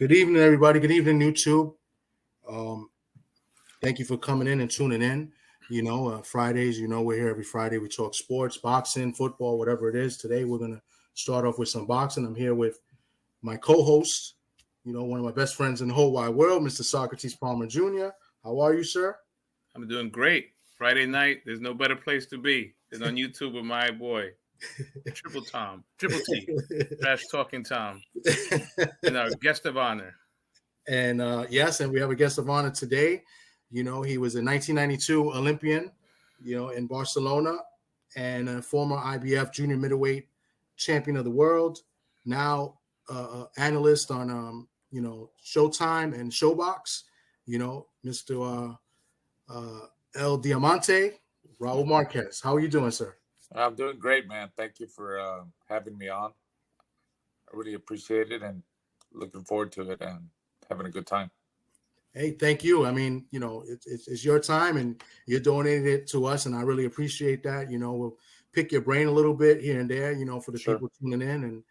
Good evening, everybody. Good evening, YouTube. Um, Thank you for coming in and tuning in. Fridays, we're here every Friday. We talk sports, boxing, football, whatever it is. Today, we're going to start off with some boxing. I'm here with my co-host, one of my best friends in the whole wide world, Mr. Socrates Palmer Jr. How are you, sir? I'm doing great. Friday night, there's no better place to be than on YouTube with my boy, Triple T, Trash Talking Tom, and our guest of honor. And yes, and we have a guest of honor today. He was a 1992 Olympian, in Barcelona, and a former IBF Junior middleweight champion of the world. Now, analyst on Showtime and Showbox. Mr. El Diamante, Raúl Marquez. How are you doing, sir? I'm doing great, man. Thank you for having me on. I really appreciate it and looking forward to it and having a good time. Hey, thank you. I mean, it's your time and you're donating it to us, and I really appreciate that. We'll pick your brain a little bit here and there, for the people tuning in, and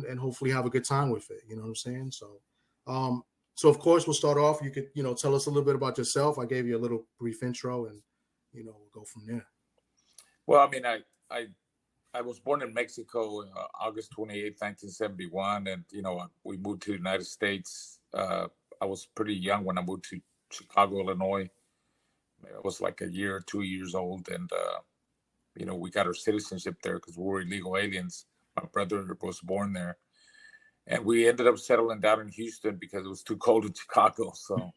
and hopefully have a good time with it. You know what I'm saying? So, of course we'll start off. You could, tell us a little bit about yourself. I gave you a little brief intro, and we'll go from there. Well, I mean, I was born in Mexico, August 28th, 1971, and we moved to the United States. I was pretty young when I moved to Chicago, Illinois. I was like a year or 2 years old, and we got our citizenship there because we were illegal aliens. My brother was born there, and we ended up settling down in Houston because it was too cold in Chicago. So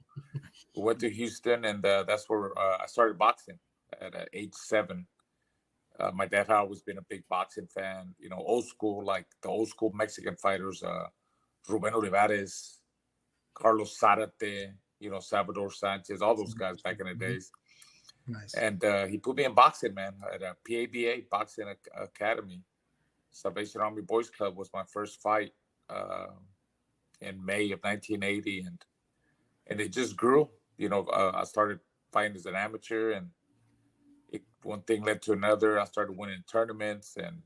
we went to Houston, and that's where I started boxing at age 7. My dad had always been a big boxing fan, old school, like the old school Mexican fighters, Ruben Olivares, Carlos Zarate, Salvador Sanchez, all those guys back in the days. Nice. And he put me in boxing, man, at a PABA Boxing Academy. Salvation Army Boys Club was my first fight in May of 1980. And it just grew. I started fighting as an amateur, and one thing led to another. I started winning tournaments and,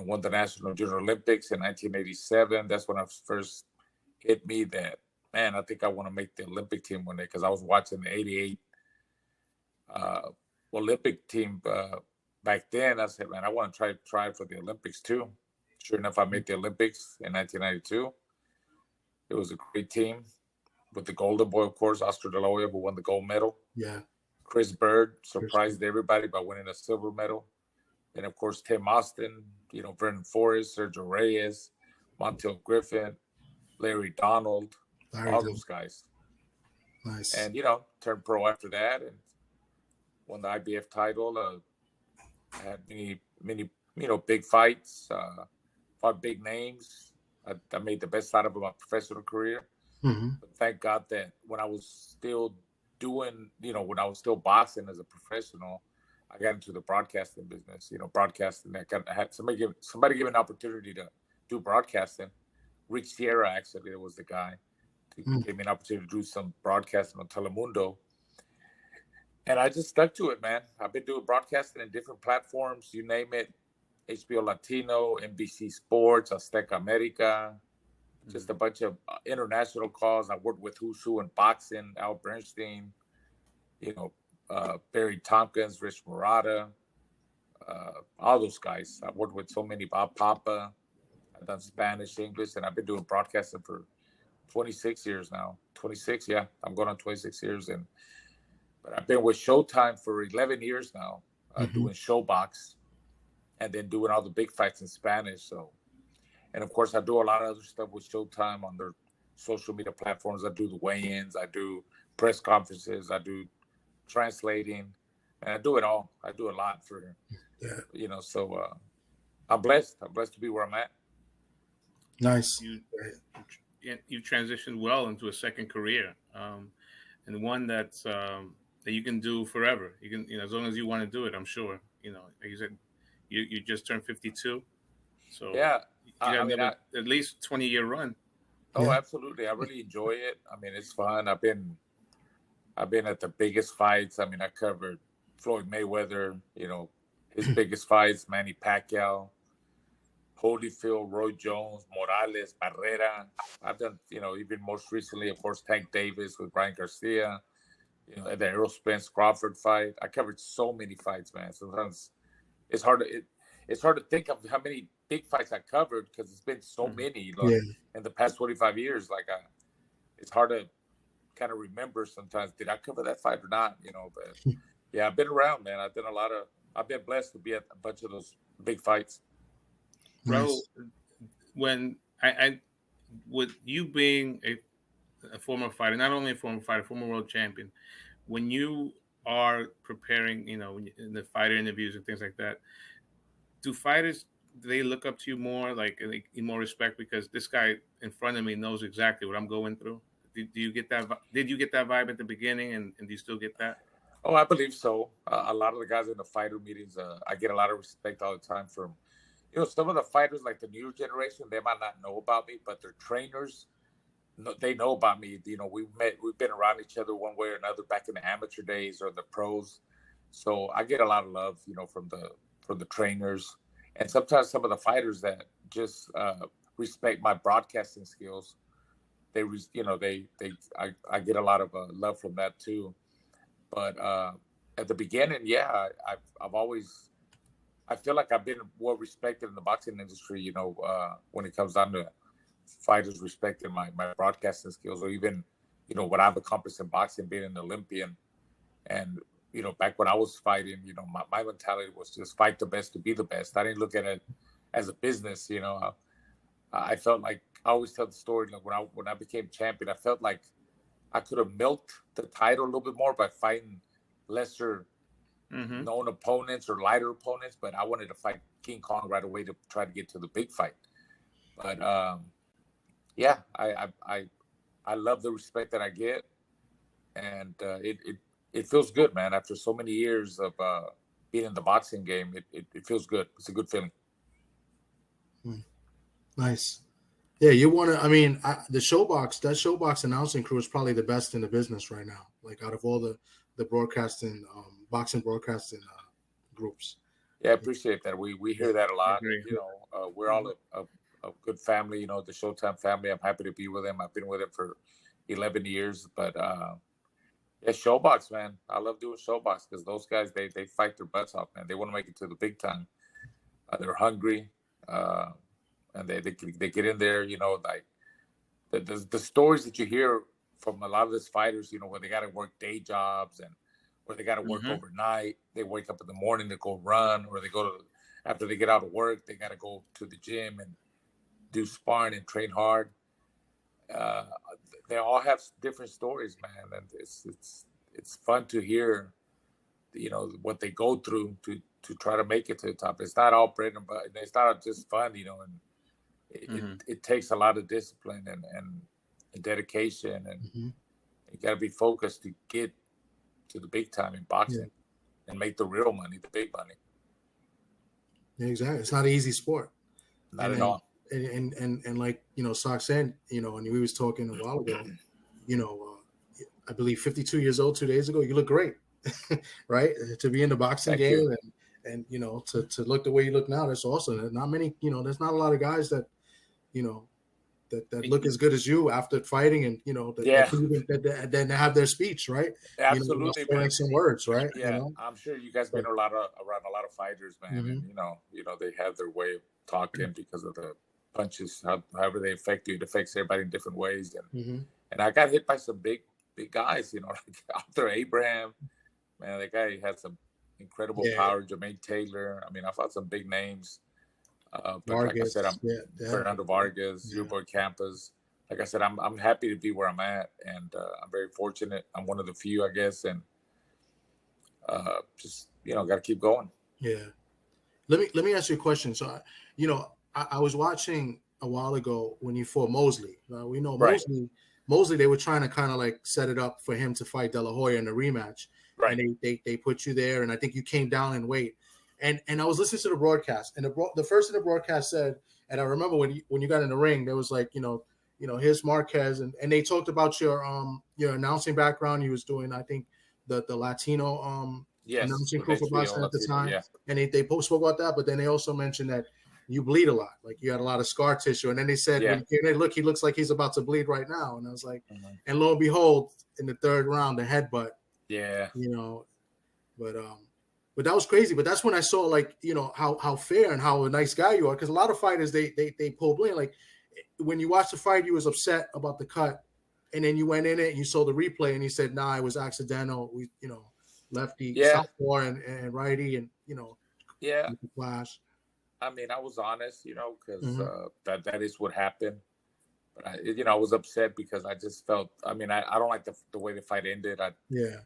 won the National Junior Olympics in 1987. That's when I first hit me that, man, I think I want to make the Olympic team one day, because I was watching the 88 Olympic team back then. I said, man, I want to try for the Olympics too. Sure enough, I made the Olympics in 1992. It was a great team with the golden boy, of course, Oscar De La Hoya, who won the gold medal. Yeah. Chris Bird surprised everybody by winning a silver medal. And, of course, Tim Austin, Vernon Forrest, Sergio Reyes, Montel Griffin, Larry Donald, all those guys. Nice. And, turned pro after that and won the IBF title. I had many, big fights, fought big names. I made the best out of my professional career. Mm-hmm. But thank God that when I was still when I was still boxing as a professional, I got into the broadcasting business, broadcasting. I had somebody give an opportunity to do broadcasting. Rich Sierra, actually, was the guy who gave me an opportunity to do some broadcasting on Telemundo. And I just stuck to it, man. I've been doing broadcasting in different platforms, you name it. HBO Latino, NBC Sports, Azteca America, just a bunch of international calls. I worked with Who's Who in boxing, Al Bernstein, Barry Tompkins, Rich Murata, all those guys. I worked with so many, Bob Papa. I've done Spanish, English, and I've been doing broadcasting for 26 years now. 26, yeah. I'm going on 26 years. But I've been with Showtime for 11 years now, doing Showbox, and then doing all the big fights in Spanish. So, and of course, I do a lot of other stuff with Showtime on their social media platforms. I do the weigh-ins, I do press conferences, I do translating, and I do it all. I do a lot for, so I'm blessed. I'm blessed to be where I'm at. Nice. You transitioned well into a second career, and one that you can do forever. You can, as long as you want to do it. I'm sure. Like you said, you just turned 52, so yeah, you got at least 20-year run. Oh, yeah. Absolutely. I really enjoy it. I mean, it's fun. I've been at the biggest fights. I mean, I covered Floyd Mayweather. His biggest fights, Manny Pacquiao, Holyfield, Roy Jones, Morales, Barrera. I've done, even most recently, of course, Tank Davis with Brian Garcia, the Errol Spence Crawford fight. I covered so many fights, man. Sometimes it's hard to think of how many big fights I covered because it's been so many in the past 25 years. It's hard to kind of remember sometimes. Did I cover that fight or not? But yeah, I've been around, man. I've been blessed to be at a bunch of those big fights. Raul, when I with you being a former fighter, not only a former fighter, former world champion, when you are preparing, in the fighter interviews and things like that, do they look up to you more, like in more respect because this guy in front of me knows exactly what I'm going through? Do you get that? Did you get that vibe at the beginning, and do you still get that? Oh, I believe so. A lot of the guys in the fighter meetings, I get a lot of respect all the time from, some of the fighters like the newer generation. They might not know about me, but their trainers, they know about me. We've been around each other one way or another back in the amateur days or the pros. So I get a lot of love, from the trainers, and sometimes some of the fighters that just respect my broadcasting skills. I get a lot of love from that too. But at the beginning, I feel like I've been well respected in the boxing industry, when it comes down to fighters respecting my broadcasting skills, or even, what I've accomplished in boxing, being an Olympian. And, back when I was fighting, my mentality was just fight the best to be the best. I didn't look at it as a business, I felt like, I always tell the story, like when I became champion, I felt like I could have milked the title a little bit more by fighting lesser known opponents or lighter opponents, but I wanted to fight King Kong right away to try to get to the big fight. But I love the respect that I get, and it feels good, man. After so many years of being in the boxing game, it feels good. It's a good feeling. Nice. Yeah, you want to. I mean, that Showbox announcing crew is probably the best in the business right now. Like out of all the broadcasting, boxing broadcasting groups. Yeah, I appreciate that. We hear that a lot. We're all a good family. The Showtime family. I'm happy to be with them. I've been with them for 11 years. But Showbox, man. I love doing Showbox because those guys they fight their butts off, man. They want to make it to the big time. They're hungry. And they get in there, like the stories that you hear from a lot of these fighters, where they got to work day jobs and where they got to work overnight. They wake up in the morning to go run, or after they get out of work, they got to go to the gym and do sparring and train hard. They all have different stories, man, and it's fun to hear, what they go through to try to make it to the top. It's not all bread and butter. It's not just fun, and it takes a lot of discipline and dedication, and you got to be focused to get to the big time in boxing and make the real money, the big money. Yeah, exactly. It's not an easy sport. Not at all. And like, Sock said, and we was talking a while ago, I believe 52 years old 2 days ago, you look great, right? To be in the boxing game and to look the way you look now, that's awesome. There's not many, there's not a lot of guys that, that look as good as you after fighting, and that have their speech, right? Absolutely, man. Some words, right? Yeah, I'm sure you guys been around a lot of fighters, man, and they have their way of talking because of the punches, however they affect you. It affects everybody in different ways, and I got hit by some big guys, like Arthur Abraham, man. That guy had some incredible power. Jermaine Taylor. I mean, I fought some big names. But Marquez, like I said, Fernando Vargas, your boy Campas. Like I said, I'm happy to be where I'm at, and I'm very fortunate. I'm one of the few, I guess, and just got to keep going. Yeah. Let me ask you a question. So, I was watching a while ago when you fought Mosley. We know Mosley. They were trying to kind of like set it up for him to fight De La Hoya in the rematch, right? And they put you there, and I think you came down in weight. And I was listening to the broadcast, and the first in the broadcast said, and I remember when you got in the ring, there was like, here's Marquez, and they talked about your announcing background. You was doing, I think, the Latino announcing crew for boxing at the time, and they spoke about that. But then they also mentioned that you bleed a lot. Like you had a lot of scar tissue. And then they said, when he came in, look, he looks like he's about to bleed right now. And I was like, and lo and behold, in the third round, the headbutt. Yeah. You know, but that was crazy. But that's when I saw, like, you know, how fair and how a nice guy you are. Because a lot of fighters, they pull blame. Like when you watched the fight, you was upset about the cut. And then you went in it and you saw the replay and he said, nah, it was accidental. We, you know, lefty, southpaw and righty, and, you know, flash. I mean, I was honest, you know, because that is what happened. But I was upset because I just felt. I mean, I don't like the way the fight ended. If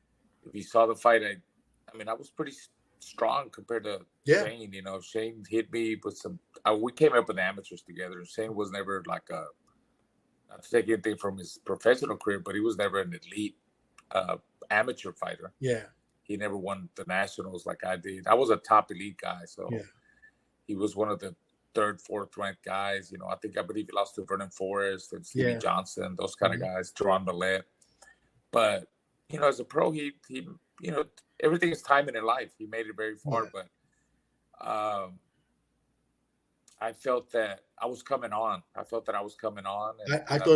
you saw the fight, I was pretty strong compared to Shane. You know, Shane hit me with some. We came up with amateurs together. Shane was never like a. Not to take anything from his professional career, but he was never an elite amateur fighter. Yeah. He never won the nationals like I did. I was a top elite guy, so he was one of the third, fourth ranked guys. You know, I believe he lost to Vernon Forrest and Stevie Johnson, those kind of guys, Teron Millette. But, you know, as a pro, he you know, everything is timing in life. He made it very far, but I felt that I was coming on. I thought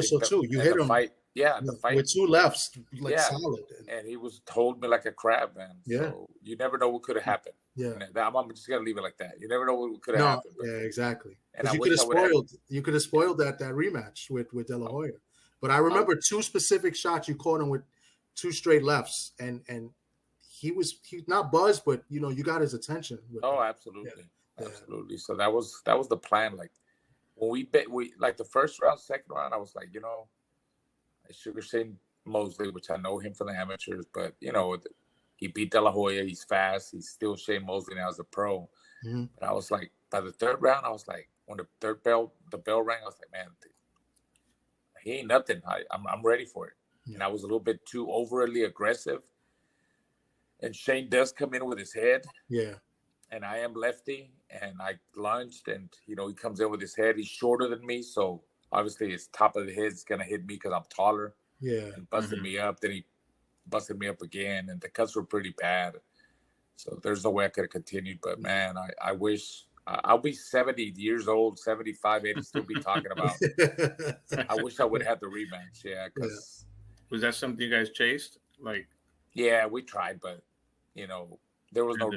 so too. You hit him. Fight, the fight with two lefts, like solid. And he was holding me like a crab, man. Yeah. So you never know what could have happened. Yeah. And I'm just gonna leave it like that. You never know what could have happened. Yeah, exactly. And you could have spoiled that rematch with De La Hoya. But I remember two specific shots you caught him with two straight lefts, and he's not buzzed, but you know, you got his attention. Absolutely. Yeah. Absolutely. So that was the plan. Like when we like the first round, second round, I was like, you know, I Sugar Shane Mosley, which I know him from the amateurs, but you know, he beat De La Hoya. He's fast. He's still Shane Mosley now as a pro. Mm-hmm. But I was like, by the third round, I was like, when the bell rang, I was like, man, he ain't nothing. I'm ready for it. Yeah. And I was a little bit too overly aggressive. And Shane does come in with his head. Yeah. And I am lefty, and I lunged, and, you know, he comes in with his head. He's shorter than me, so obviously his top of the head is going to hit me because I'm taller. Yeah. And busted me up. Then he busted me up again, and the cuts were pretty bad. So there's no way I could have continued. But, man, I wish I'll be 70 years old, 75, 80, still be talking about. I wish I would have had the rematch, because. Was that something you guys chased? Like. Yeah, we tried, but, you know, there was no.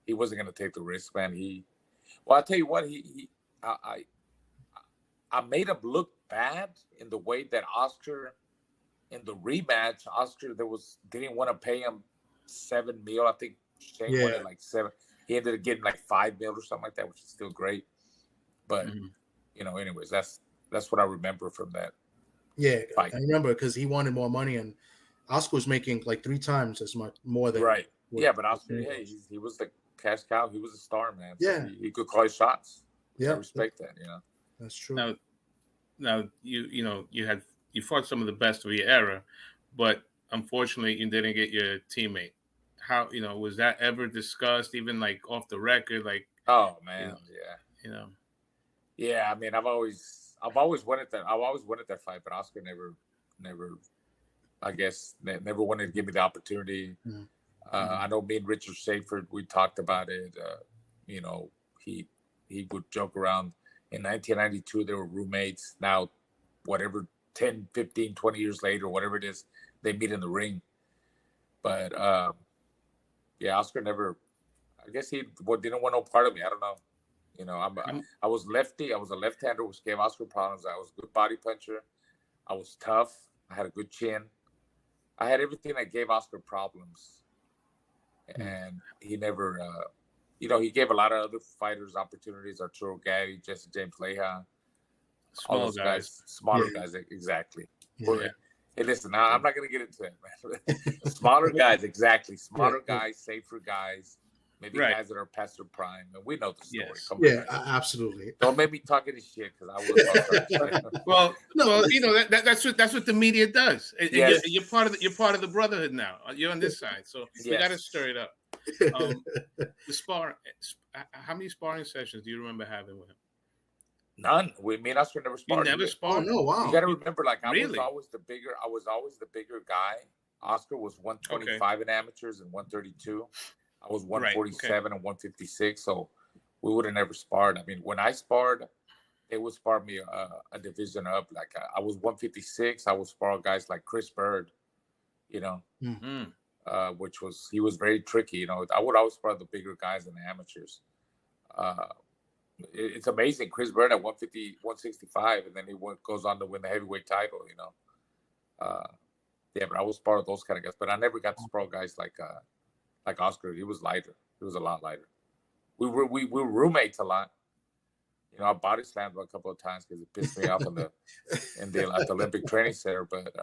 He wasn't going to take the risk, man. I'll tell you what, I made him look bad in the way that Oscar, in the rematch, didn't want to pay him $7 million. I think Shane wanted like $7 million. He ended up getting like $5 million or something like that, which is still great. But, you know, anyways, that's what I remember from that. Yeah, fight. I remember because he wanted more money, and Oscar was making like 3 times as much more than but Oscar, he was the cash cow. He was a star, man. So yeah, he could call his shots. Yeah, I respect that. You know, that's true. Now you fought some of the best of your era, but unfortunately you didn't get your teammate. How, you know, was that ever discussed, even like off the record? Like, oh man, you know. Yeah, I mean, I've always wanted that fight, but Oscar never, I guess, never wanted to give me the opportunity. I know me and Richard Schaefer, we talked about it. You know, he would joke around. In 1992, they were roommates. Now, whatever, 10, 15, 20 years later, whatever it is, they meet in the ring. But, Oscar never, I guess he didn't want no part of me. I don't know. You know, I was lefty. I was a left-hander, which gave Oscar problems. I was a good body puncher. I was tough. I had a good chin. I had everything that gave Oscar problems. And he never, you know, he gave a lot of other fighters opportunities. Arturo Gatti, Jesse James Leija. All those guys. Smaller guys, exactly. Yeah. Hey, listen, I'm not going to get into it, man. Smaller guys, exactly. Smaller guys, safer guys. Maybe guys that are past their prime, and we know the story. Yes. Absolutely. Don't make me talk any shit, because I will. well, you know, that's what the media does. Yes. You're part of the brotherhood now. You're on this side, so we got to stir it up. The sparring. How many sparring sessions do you remember having with him? None. Me and Oscar never sparred. You never sparred? Oh no! Wow. You got to remember, like, I really? was always the bigger guy. Oscar was 125 in amateurs and 132. I was 147 and 156. So we would have never sparred. I mean, when I sparred, they would spar me a division up. Like I was 156. I would spar guys like Chris Bird, you know, he was very tricky. You know, I would always spar the bigger guys than the amateurs. It's amazing. Chris Bird at 150, 165, and then he goes on to win the heavyweight title, you know. Yeah, but I was part of those kind of guys. But I never got to spar guys like Oscar. He was lighter. He was a lot lighter. We were roommates a lot. You know, I body slammed him a couple of times because it pissed me off at the Olympic Training Center. But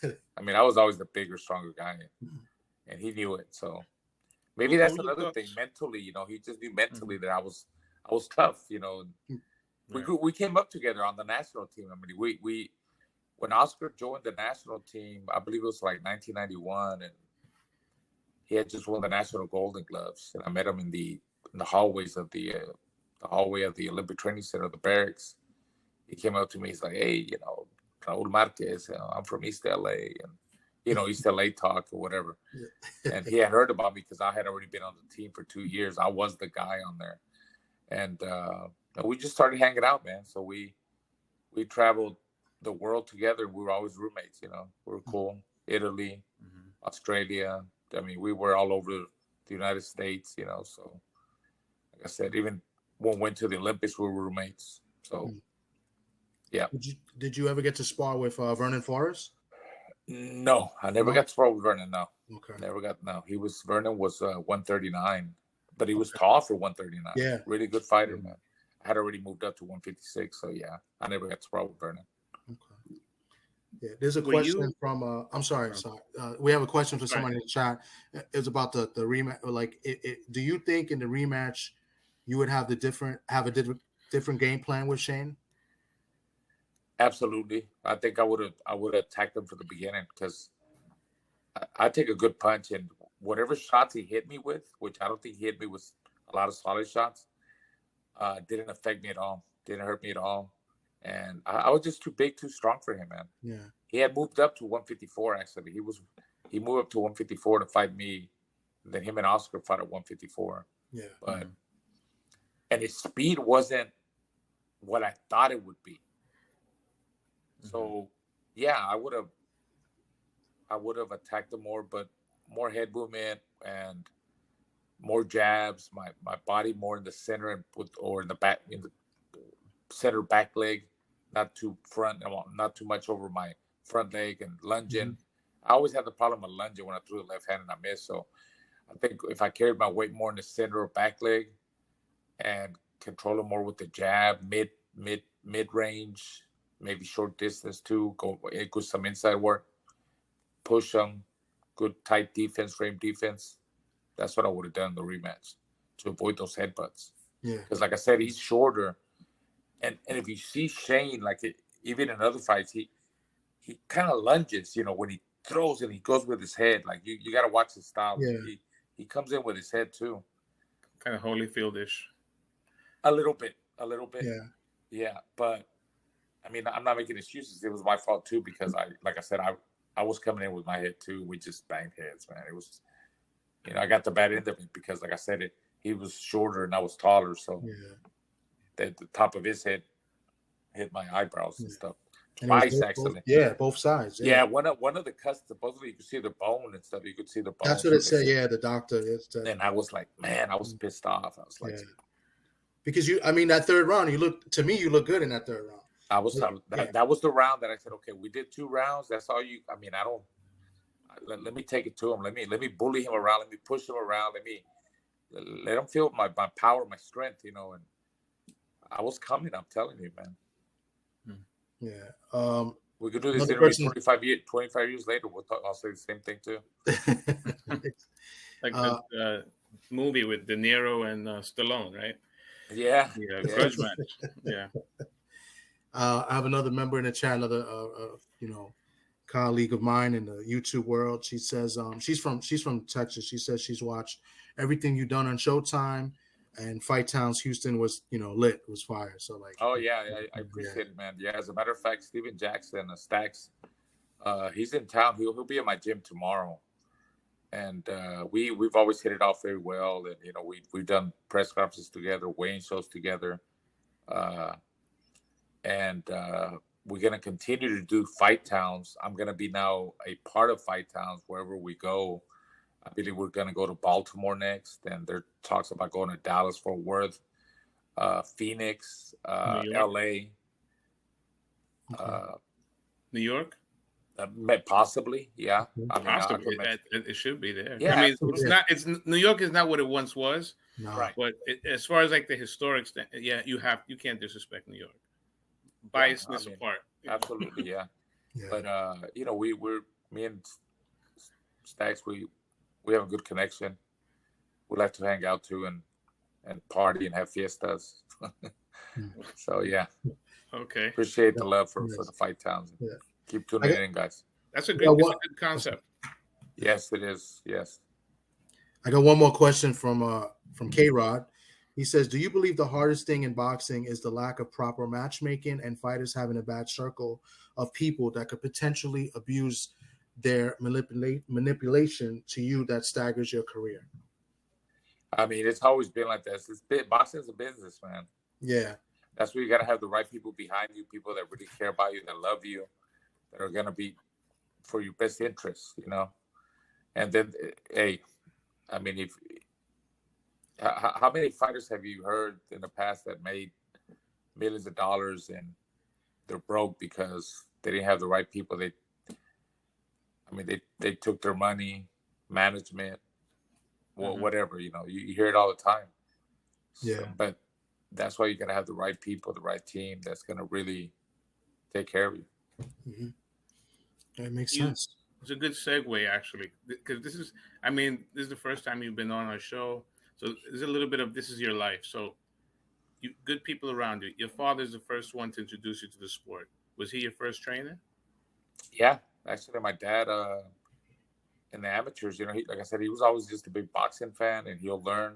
I mean, I was always the bigger, stronger guy, and he knew it. So maybe that's another thing. Mentally, you know, he just knew mentally that I was tough. You know, we came up together on the national team. I mean, we when Oscar joined the national team, I believe it was like 1991, and he had just won the national Golden Gloves, and I met him in the hallways of the hallway of the Olympic Training Center, the barracks. He came up to me. He's like, "Hey, you know, Raúl Márquez, I'm from East LA," and you know, East LA talk or whatever. And he had heard about me because I had already been on the team for 2 years. I was the guy on there, and we just started hanging out, man. So we traveled the world together. We were always roommates, you know. We were cool. Italy, Australia. I mean, we were all over the United States, you know. So, like I said, even when we went to the Olympics, we were roommates. So, yeah. Did you ever get to spar with Vernon Forrest? No, I never got to spar with Vernon. No, okay, never got. No, Vernon was 139, but he was tall for 139. Yeah, really good fighter, man. I had already moved up to 156, so yeah, I never got to spar with Vernon. Okay. Yeah, there's a question from. I'm sorry. We have a question for somebody in the chat. It's about the rematch. Like, do you think in the rematch you would have a different game plan with Shane? Absolutely. I think I would have attacked him from the beginning because I take a good punch, and whatever shots he hit me with, which I don't think he hit me with a lot of solid shots, didn't affect me at all. Didn't hurt me at all. And I was just too big, too strong for him, man. Yeah. He had moved up to 154, actually. He moved up to 154 to fight me. And then him and Oscar fought at 154. Yeah. But and his speed wasn't what I thought it would be. So yeah, I would have attacked him more, but more head movement and more jabs, my body more in the center or in the back, in the center back leg, not too front, not too much over my front leg, and lunging. I always had the problem of lunging when I threw the left hand and I missed. So I think if I carried my weight more in the center or back leg and control it more with the jab, mid range, maybe short distance too, go some inside work, push them, good tight defense, frame defense. That's what I would have done in the rematch to avoid those headbutts. Yeah. Because like I said, he's shorter. And if you see Shane, like even in other fights, he kind of lunges, you know, when he throws and he goes with his head. Like you got to watch his style. Yeah. He comes in with his head too. Kind of Holyfield-ish. A little bit. Yeah. Yeah. But I mean, I'm not making excuses. It was my fault too, because I was coming in with my head too. We just banged heads, man. It was, you know, I got the bad end of it because, like I said, he was shorter and I was taller. So the top of his head hit my eyebrows and stuff. Twice, actually. Both sides. Yeah, one of the cuts, supposedly you could see the bone and stuff. You could see the bone. That's what it said. Yeah, the doctor. And I was like, man, I was pissed off. I was like, because that third round, you look good in that third round. That was the round that I said, okay, we did 2 rounds. That's all you. I mean, let me take it to him. Let me bully him around. Let me push him around. Let him feel my power, my strength, you know. And I was coming. I'm telling you, man. Yeah. We could do this interview 25 years later. I'll say the same thing too. Like the movie with De Niro and Stallone, right? Yeah. Grudge match. Yeah. I have another member in the chat, another colleague of mine in the YouTube world. She says she's from Texas. She says she's watched everything you've done on Showtime, and Fight Towns Houston was lit, was fire. So like, oh yeah, I appreciate it, man. Yeah, as a matter of fact, Steven Jackson Stacks, he's in town. He'll be at my gym tomorrow. and we've always hit it off very well. And we've done press conferences together, weighing shows together, and we're gonna continue to do Fight Towns. I'm gonna be now a part of Fight Towns wherever we go. I believe we're gonna go to Baltimore next, and there talks about going to Dallas, Fort Worth, Phoenix, LA, New York. Possibly, yeah. I mean, Possibly, it should be there. Yeah, I mean, absolutely. it's not. It's New York is not what it once was. No. Right. But as far as like the historic, yeah, you can't disrespect New York. Biasness apart. Absolutely, yeah. But me and Stacks, we have a good connection. We like to hang out too and party and have fiestas. So yeah. Okay. Appreciate the love for the Fight Towns. Yeah. Keep tuning in, guys. That's a good concept. Yes, it is. Yes. I got one more question from K-Rod. He says, do you believe the hardest thing in boxing is the lack of proper matchmaking and fighters having a bad circle of people that could potentially abuse their manipulation to you that staggers your career? I mean, it's always been like this. Boxing is a business, man. Yeah. That's where you got to have the right people behind you, people that really care about you, that love you, that are going to be for your best interests, And then, hey, I mean, how many fighters have you heard in the past that made millions of dollars and they're broke because they didn't have the right people? They took their money, management, whatever, you hear it all the time. Yeah. So, but that's why you got to have the right people, the right team that's going to really take care of you. Mm-hmm. That makes sense. It's a good segue, actually, because this is the first time you've been on our show. So there's a little bit of this is your life. So good people around you. Your father's the first one to introduce you to the sport. Was he your first trainer? Yeah. Actually, my dad, in the amateurs, like I said, he was always just a big boxing fan, and he'll learn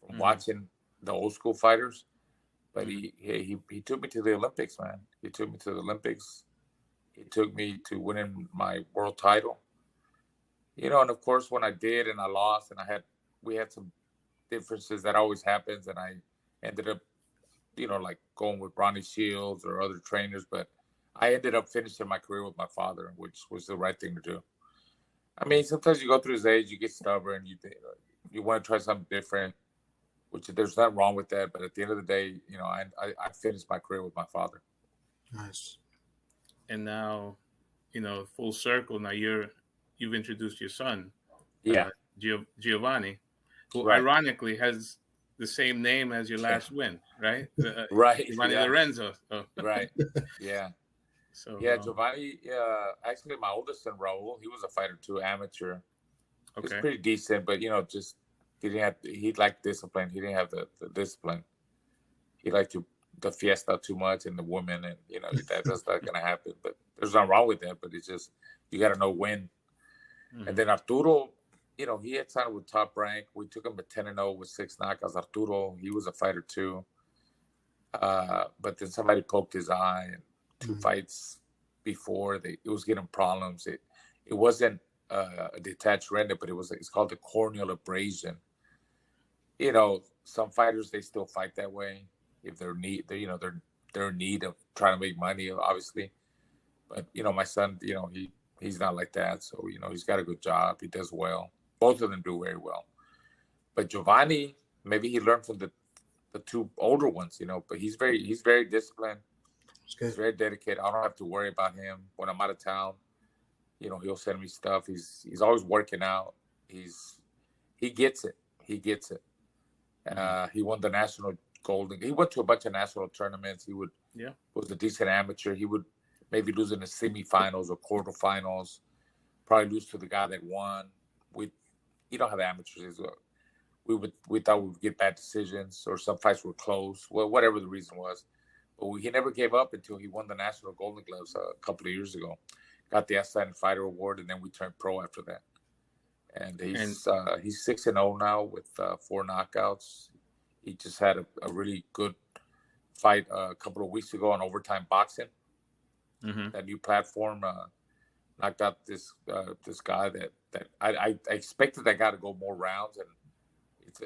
from watching the old school fighters. But he took me to the Olympics, man. He took me to the Olympics. He took me to winning my world title. And of course, when I did and I lost, and we had some differences that always happens, and I ended up, like going with Ronnie Shields or other trainers, but I ended up finishing my career with my father, which was the right thing to do. I mean, sometimes you go through this age, you get stubborn, you want to try something different, which there's nothing wrong with that. But at the end of the day, I finished my career with my father. Nice. And now, full circle. Now you've introduced your son, Giovanni, who ironically has the same name as your last win, right? Right. Giovanni Lorenzo. Right. Yeah. So Giovanni. Actually, my oldest son Raul, he was a fighter too, amateur. Okay. He was pretty decent, but just he liked discipline. He didn't have the discipline. He liked the fiesta too much and the woman, and that's not gonna happen. But there's nothing wrong with that. But it's just you got to know when. Mm-hmm. And then Arturo, he had signed with Top Rank. We took him to 10-0 with 6 knockouts. Arturo, he was a fighter too. But then somebody poked his eye, and 2 fights before it was getting problems. It wasn't a detached retina, but it's called the corneal abrasion. Some fighters, they still fight that way if they're in need of trying to make money, obviously. But my son, he's not like that. So he's got a good job. He does well. Both of them do very well. But Giovanni, maybe he learned from the 2 older ones, But he's very disciplined. He's very dedicated. I don't have to worry about him when I'm out of town. He'll send me stuff. He's always working out. He gets it. He won the national golden. He went to a bunch of national tournaments. He was a decent amateur. He would maybe lose in the semifinals or quarterfinals. Probably lose to the guy that won. You don't have amateurs. We thought we would get bad decisions, or some fights were close. Well, whatever the reason was. But he never gave up until he won the National Golden Gloves a couple of years ago. Got the Outstanding Fighter Award, and then we turned pro after that. And he's 6-0 now with 4 knockouts. He just had a really good fight a couple of weeks ago on Overtime Boxing. Mm-hmm. That new platform knocked out this guy that I expected that guy to go more rounds, and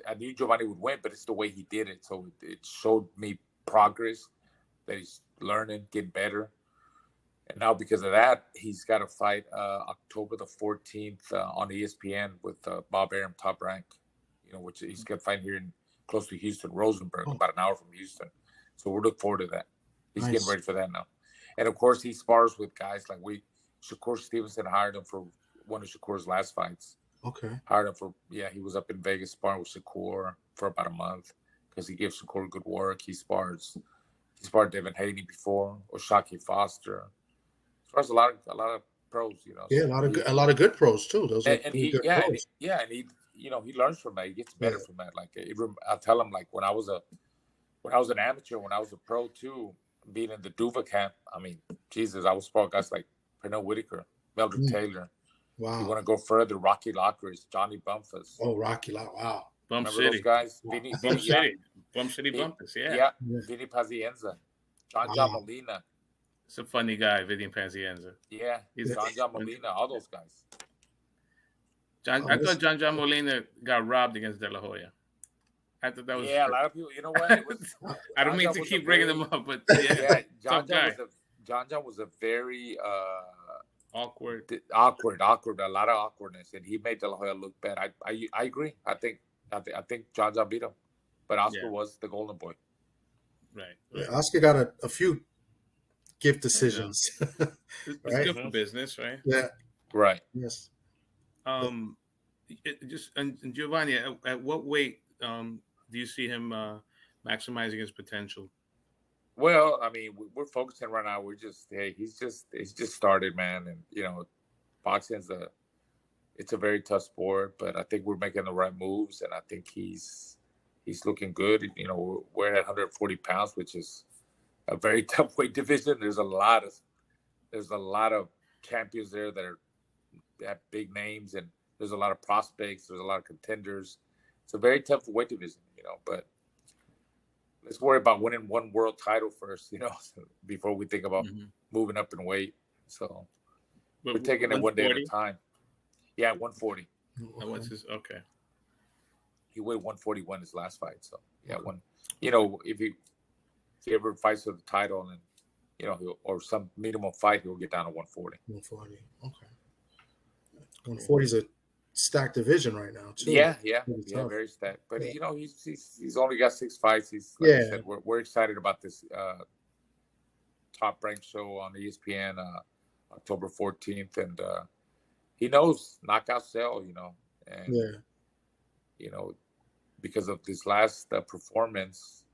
I knew Giovanni would win, but it's the way he did it. So it showed me progress, that he's learning, getting better. And now because of that, he's got a fight October the 14th on ESPN with Bob Arum, Top Rank, which he's got a fight here close to Houston, Rosenberg, about an hour from Houston. So we're looking forward to that. He's getting ready for that now. And, of course, he spars with guys like Shakur Stevenson hired him for one of Shakur's last fights. Okay. Hired him for, he was up in Vegas sparring with Shakur for about a month because he gives Shakur good work. He sparred Devin Haney before, or Shaki Foster. Spars a lot of pros, Yeah, so a lot of good pros too. Those are and he, good pros. and he, he learns from that. He gets better from that. Like I tell him, like when I was an amateur, when I was a pro too, being in the Duva camp. I mean, Jesus, I was sparring guys like Pernell Whitaker, Meldrick Taylor. Wow. You want to go further? Rocky Lockers, Johnny Bumpus. Oh, Rocky Lock. Wow. Bump Remember City. those guys? Wow. Bump City Bumpus. Yeah. Yeah. Vinny Pazienza, John Molina. It's a funny guy, Vivian Pazienza. Yeah, John Molina, all those guys. I thought John Molina got robbed against De La Hoya. I thought that was a lot of people. You know what? I don't mean to keep bringing them up, but John was a very awkward. A lot of awkwardness, and he made De La Hoya look bad. I agree. I think John beat him, but Oscar was the golden boy. Right. Yeah, Oscar got a few gift decisions. It's good for business, right? Yeah. Right. Yes. And Giovanni, at what weight do you see him maximizing his potential? Well, I mean, we're focusing right now. He's just started, man, and boxing's it's a very tough sport, but I think we're making the right moves, and I think he's looking good. We're at 140 pounds, which is a very tough weight division. There's a lot of champions there that have big names, and there's a lot of prospects. There's a lot of contenders. It's a very tough weight division, but let's worry about winning one world title first, before we think about moving up in weight. So we're taking it one day at a time. Yeah, 140. And what's his? Okay. He weighed 141 his last fight. So yeah, if he ever fights for the title, and he'll, or some minimum fight, he'll get down to 140. 140. Okay. 140 is a stacked division right now too. Yeah, very stacked. But he's only got 6 fights. He's like I said, we're excited about this Top Rank show on ESPN October 14th, and he knows knockout sell, and because of this last performance,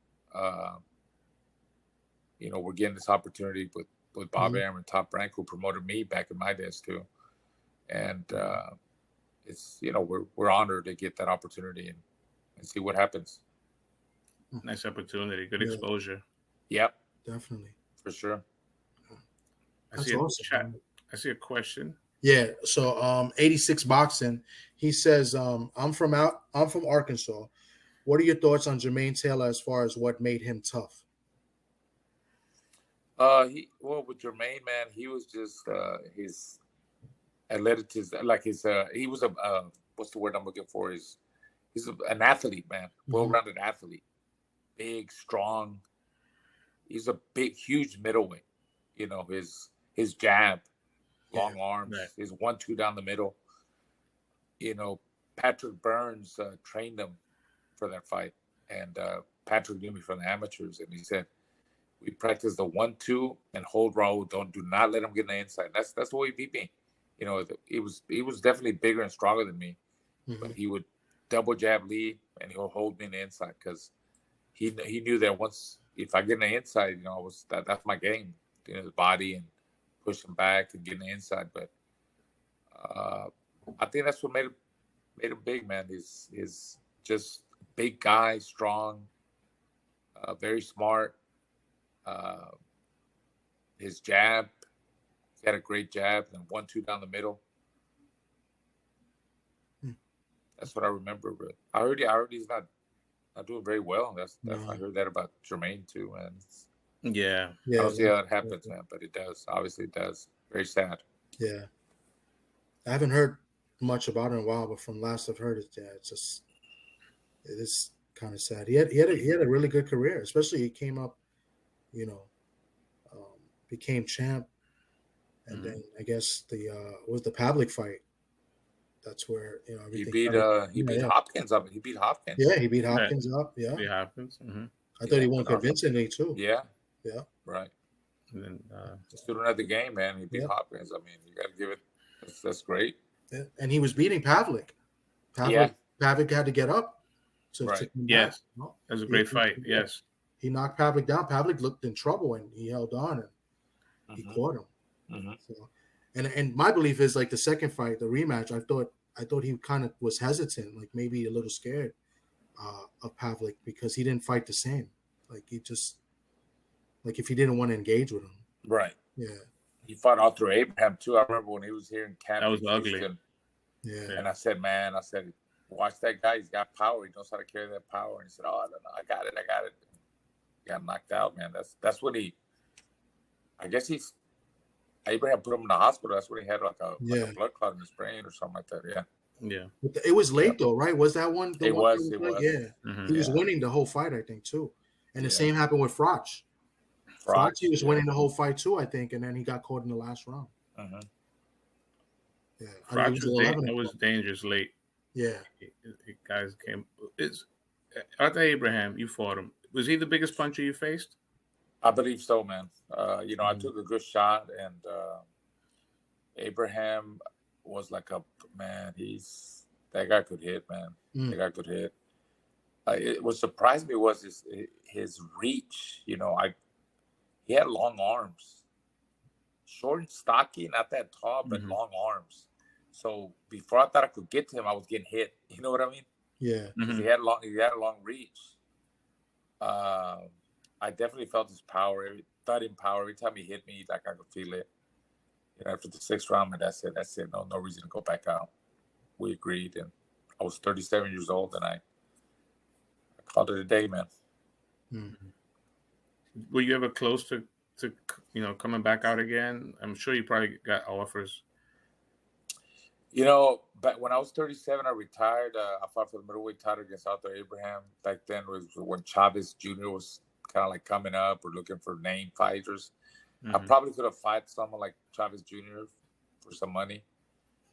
we're getting this opportunity with Bob Arum and Top Rank, who promoted me back in my days too, and it's we're honored to get that opportunity and see what happens. Nice opportunity, good exposure. Yep, definitely, for sure. I see a question. Yeah, so 86 Boxing, he says, I'm from Arkansas. What are your thoughts on Jermaine Taylor as far as what made him tough? With Jermaine, man, he was just his athleticism, like he was what's the word I'm looking for? He's an athlete, man, well-rounded athlete, big, strong. He's a big, huge middleweight. His jab, long arms, his 1-2 down the middle. Patrick Burns trained him for that fight, and Patrick knew me from the amateurs, and he said, we practice the 1-2 and hold Raul. Do not let him get in the inside. That's the way he beat me. He was definitely bigger and stronger than me, but he would double jab lead, and he'll hold me in the inside because he knew that once if I get in the inside, that's my game. The body and push him back and get in the inside. But I think that's what made him big, man. He's just big guy, strong, very smart. His jab, he had a great jab, and 1-2 down the middle. That's what I remember. But I heard he's not doing very well. I heard that about Jermaine too, man. Yeah. I don't see how it happens, man, but it does. Obviously, it does. Very sad. Yeah. I haven't heard much about him in a while, but from last I've heard, it is kind of sad. He had a really good career, especially he came up, you know, became champ, and then I guess was the Pavlik fight. That's where he everything. beat Hopkins up. He beat Hopkins. Yeah, he beat Hopkins up. Yeah, Beat Hopkins. Mm-hmm. I thought he won convincingly too. Yeah, right. And then student of the game, man. He beat Hopkins. I mean, you got to give it. That's great. Yeah. And he was beating Pavlik. Pavlik had to get up. To come back. That was a great fight. Yes, he knocked Pavlik down. Pavlik looked in trouble, and he held on, and he caught him. Mm-hmm. So, and my belief is like the second fight, the rematch. I thought he kind of was hesitant, like maybe a little scared of Pavlik because he didn't fight the same. Like he just if he didn't want to engage with him. Right. Yeah. He fought all through Abraham too. I remember when he was here in Canada. That was ugly. Yeah. And I said, watch that guy. He's got power. He knows how to carry that power. And he said, I don't know. I got it. Got knocked out, man. That's when Abraham put him in the hospital. That's when he had like a blood clot in his brain or something like that. Yeah. Yeah. But it was late though, right? Was that one? It was. Yeah. Mm-hmm. He was winning the whole fight, I think, too. And the same happened with Froch. Froch, he was winning the whole fight too, I think, and then he got caught in the last round. Uh-huh. Yeah. Froch was dangerous late. Yeah. Guys came. Arthur Abraham, you fought him. Was he the biggest puncher you faced? I believe so, man. I took a good shot, and Abraham was like that guy could hit, man. That guy could hit. What surprised me was his reach. He had long arms, short and stocky, not that tall, but long arms. So before I thought I could get to him, I was getting hit. You know what I mean? Yeah. Mm-hmm. He had a long reach. I definitely felt his power, thudding power. Every time he hit me, like I could feel it. After the 6th round, and that's it. No reason to go back out. We agreed, and I was 37 years old, and I called it a day, man. Mm-hmm. Were you ever close to coming back out again? I'm sure you probably got offers. But when I was 37, I retired. I fought for the middleweight title against Arthur Abraham. Back then was when Chavez Junior was kind of like coming up or looking for name fighters. Mm-hmm. I probably could have fought someone like Chavez Junior for some money.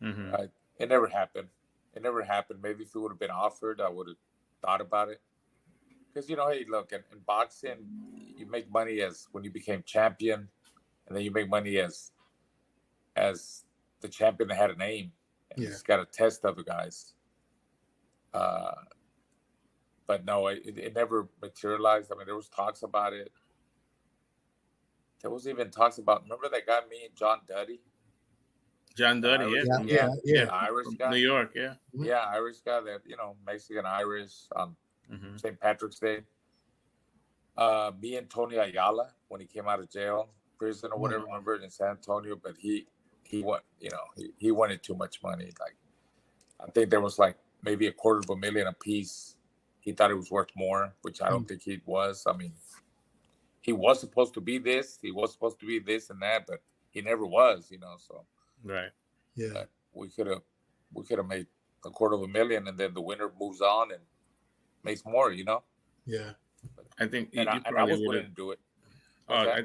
Mm-hmm. It never happened. Maybe if it would have been offered, I would have thought about it. Because, hey, look, in boxing, you make money as when you became champion, and then you make money as the champion that had a name. And you just got to test other guys. But no, it never materialized. I mean, there was talks about it. There was even talks about, remember that guy, me and John Duddy? John Duddy, yeah. Irish guy. New York, yeah. Yeah, Irish guy that, Mexican-Irish on St. Patrick's Day. Me and Tony Ayala, when he came out of jail, prison or whatever, remember, in San Antonio, but he wanted too much money. Like, I think there was like maybe $250,000 a piece. He thought it was worth more, which I don't think he was. I mean, he was supposed to be this. He was supposed to be this and that, but he never was. So right, yeah. We could have made $250,000, and then the winner moves on and makes more. Yeah. I think and I was willing to do it. I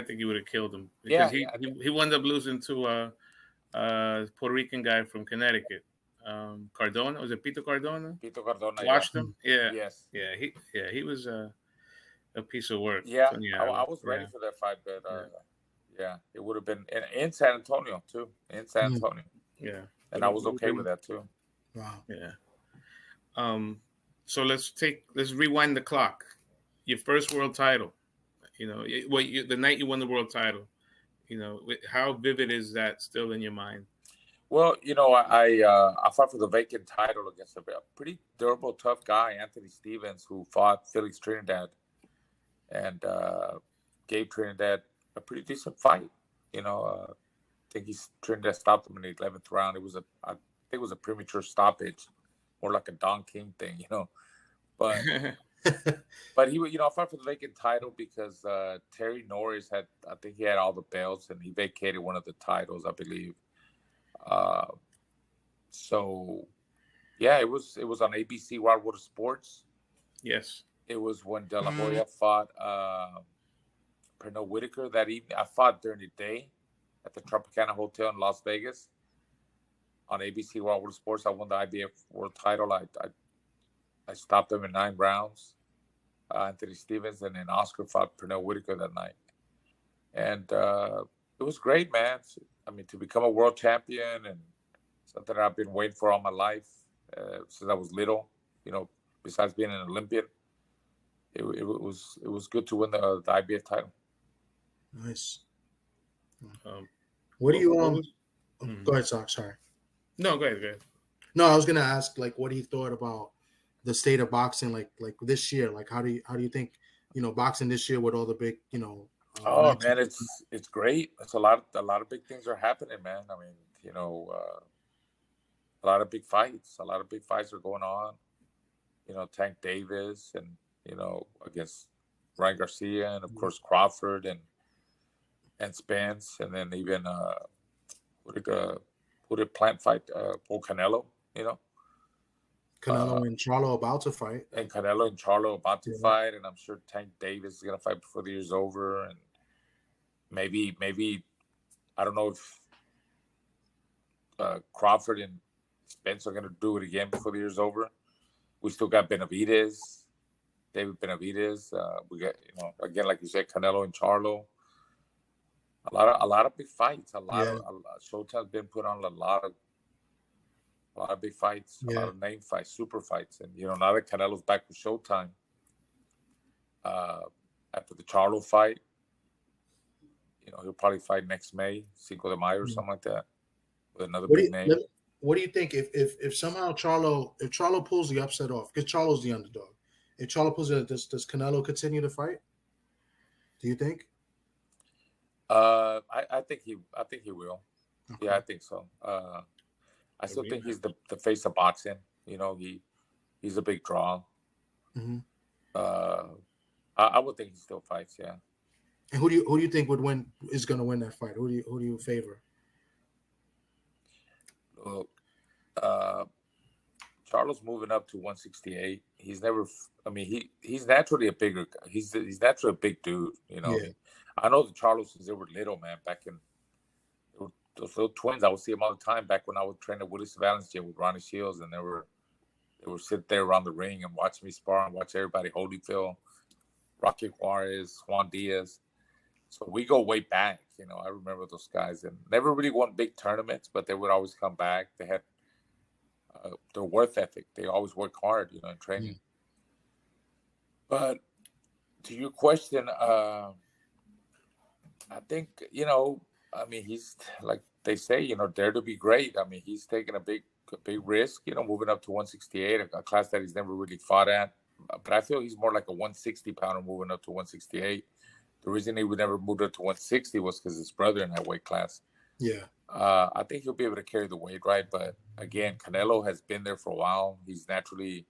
think you would have killed him because he wound up losing to a Puerto Rican guy from Connecticut. Cardona, was it Pito Cardona? Pito Cardona watched him. Yeah. Yes. Yeah. He was a piece of work. Yeah. So, I was ready for that fight, but it would have been in San Antonio too. In San Antonio. Yeah. And I was okay with that too. Wow. Yeah. So let's rewind the clock. Your first world title. The night you won the world title. How vivid is that still in your mind? Well, I fought for the vacant title against a pretty durable, tough guy, Anthony Stevens, who fought Felix Trinidad and gave Trinidad a pretty decent fight. I think Trinidad stopped him in the 11th round. I think it was a premature stoppage, more like a Don King thing, But but he, I fought for the vacant title because Terry Norris I think he had all the belts and he vacated one of the titles, I believe. So yeah, it was on ABC Wild Water Sports. Yes. It was when De La Hoya fought Pernell Whitaker that evening. I fought during the day at the Tropicana Hotel in Las Vegas on ABC Wild Water Sports. I won the IBF World Title. I stopped them in 9 rounds. Anthony Stevens, and then Oscar fought Pernell Whitaker that night, and it was great, man. I mean, to become a world champion and something that I've been waiting for all my life since I was little. You know, besides being an Olympian, it was good to win the IBF title. Nice. What do you mm-hmm. Go ahead, sorry. No, go ahead. No, I was gonna ask like what he thought about the state of boxing, like this year. Like how do you think, you know, boxing this year with all the big, you know? Oh man, it's great. It's a lot of big things are happening, man. I mean, you know, a lot of big fights. A lot of big fights are going on. You know, Tank Davis and, you know, against Ryan Garcia and of course Crawford and Spence, and then even who did Plant fight? Paul Canelo, you know. Canelo and Charlo about to fight. And Canelo and Charlo about to fight, and I'm sure Tank Davis is gonna fight before the year's over, and maybe I don't know if Crawford and Spence are gonna do it again before the year's over. We still got Benavidez, David Benavidez. We got, you know, again, like you said, Canelo and Charlo. A lot of big fights. Showtime's been put on a lot of big fights, a lot of name fights, super fights. And, you know, now that Canelo's back with Showtime, after the Charlo fight, you know, he'll probably fight next May, Cinco de Mayo or something like that, with another big name. What do you think if somehow Charlo pulls the upset off, because Charlo's the underdog, if Charlo pulls it, does Canelo continue to fight? Do you think? I think he will. Okay. Yeah, I think so. I still think he's the face of boxing. You know, he's a big draw. Mm-hmm. I would think he still fights. Yeah. And who do you think is going to win that fight? Who do you favor? Look, Charlo's moving up to 168. He's never. I mean, he's naturally a bigger. He's naturally a big dude. You know. Yeah. I know the Charlos since they were little, man. Back in those little twins, I would see them all the time. Back when I would train at Willis Valance Gym with Ronnie Shields, and they were sit there around the ring and watch me spar and watch everybody. Holyfield, Rocky Juarez, Juan Diaz. So we go way back. You know, I remember those guys, and never really won big tournaments, but they would always come back. They had their work ethic. They always work hard, you know, in training. But to your question, I think, you know, I mean, he's, like they say, you know, dare to be great. I mean, he's taking a big risk, you know, moving up to 168, a class that he's never really fought at. But I feel he's more like a 160-pounder moving up to 168. The reason he would never move up to 160 was because his brother in that weight class. Yeah. I think he'll be able to carry the weight, right? But again, Canelo has been there for a while. He's naturally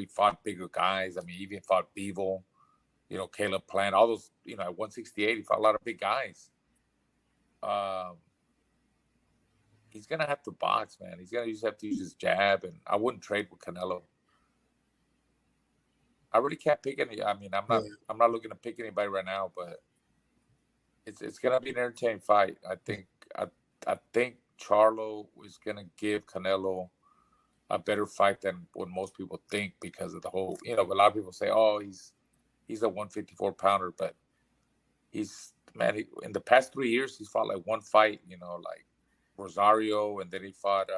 fought bigger guys. I mean, he even fought Bivol. You know, Caleb Plant, all those, you know, at 168, he fought a lot of big guys. He's going to have to box, man. He's going to just have to use his jab, and I wouldn't trade with Canelo. I really can't pick any. I mean, I'm not looking to pick anybody right now, but it's going to be an entertaining fight. I think Charlo is going to give Canelo a better fight than what most people think because of the whole, you know, a lot of people say, oh, he's a 154-pounder, but in the past 3 years, he's fought like one fight, you know, like Rosario, and then he fought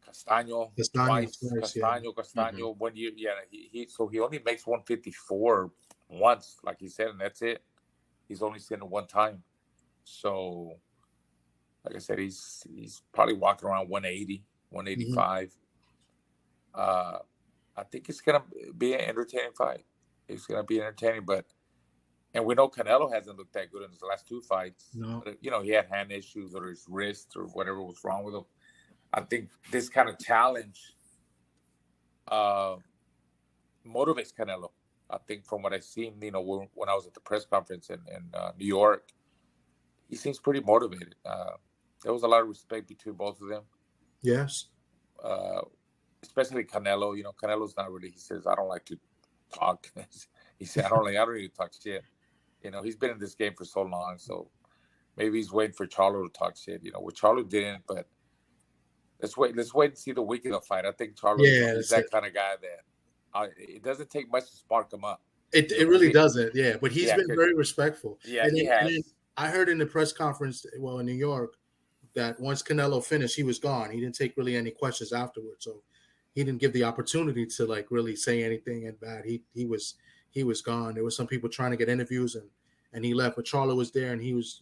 Castaño twice. Castaño 1 year. Yeah, so he only makes 154 once, like he said, and that's it. He's only seen it one time. So, like I said, he's probably walking around 180, 185. I think it's going to be an entertaining fight. It's going to be entertaining, and we know Canelo hasn't looked that good in his last 2 fights. No. But, you know, he had hand issues or his wrist or whatever was wrong with him. I think this kind of challenge motivates Canelo. I think from what I've seen, you know, when I was at the press conference in New York, he seems pretty motivated. there was a lot of respect between both of them. Yes. Especially Canelo. You know, Canelo's not really. He says, "I don't like to talk." He said, "I don't really talk shit." You know, he's been in this game for so long, so maybe he's waiting for Charlo to talk shit. You know, what Charlo didn't, but let's wait and see the week of the fight. I think Charlo is that kind of guy that it doesn't take much to spark him up. It really doesn't, yeah. But he's been very respectful. Yeah, he has. And I heard in the press conference, well, in New York, that once Canelo finished, he was gone. He didn't take really any questions afterwards, so he didn't give the opportunity to like really say anything and bad. He was gone. There were some people trying to get interviews, and he left. But Charlo was there, and he was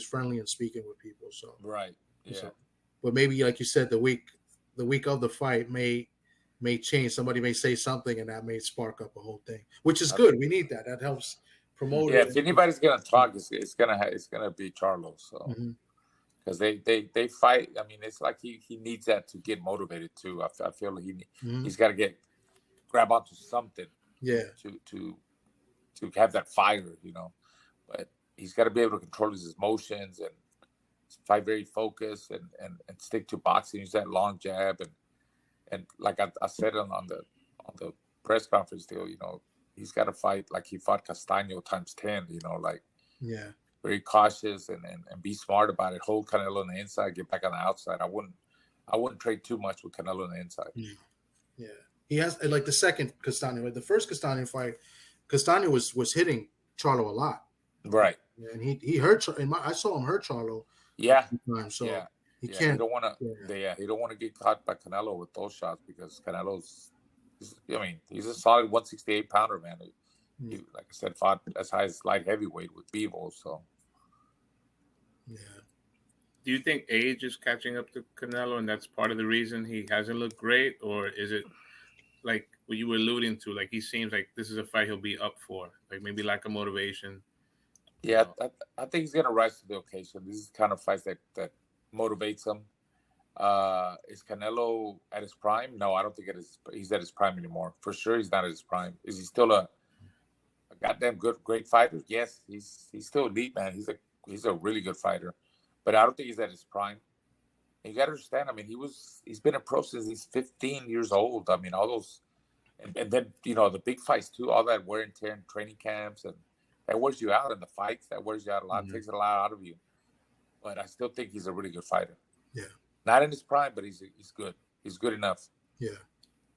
friendly and speaking with people. So right, yeah. So, but maybe like you said, the week of the fight may change. Somebody may say something, and that may spark up a whole thing, which is good. We need that. That helps promote. Yeah, if anybody's gonna talk, it's gonna be Charlo. So because they fight. I mean, it's like he needs that to get motivated too. I feel like he's got to grab onto something. Yeah. To have that fire, you know, but he's got to be able to control his emotions and fight very focused and stick to boxing. Use that long jab and like I said on the press conference deal, you know, he's got to fight like he fought Castaño times 10. You know, like very cautious and be smart about it. Hold Canelo on the inside, get back on the outside. I wouldn't trade too much with Canelo on the inside. Yeah. He has like the second Castaño, like the first Castaño fight. Castaño was hitting Charlo a lot, right? And he hurt. I saw him hurt Charlo. Yeah. So he can't. He don't want to. He don't want to get caught by Canelo with those shots because Canelo's. He's a solid 168 pounder, man. He, like I said, fought as high as light heavyweight with Bivol. So. Yeah. Do you think age is catching up to Canelo, and that's part of the reason he hasn't looked great, or is it like what you were alluding to? Like he seems like this is a fight he'll be up for, like maybe lack of motivation. Yeah, I think he's gonna rise to the occasion. This is the kind of fights that motivates him. Is Canelo at his prime? No, I don't think he's at his prime anymore. For sure, he's not at his prime. Is he still a goddamn great fighter? Yes, he's still elite, man. He's a really good fighter, but I don't think he's at his prime. And you got to understand. I mean, he's been a pro since he's 15 years old. I mean, all those, and then the big fights too. All that wear and tear in training camps, and that wears you out in the fights. That wears you out a lot. Takes a lot out of you. But I still think he's a really good fighter. Yeah. Not in his prime, but he's good. He's good enough. Yeah.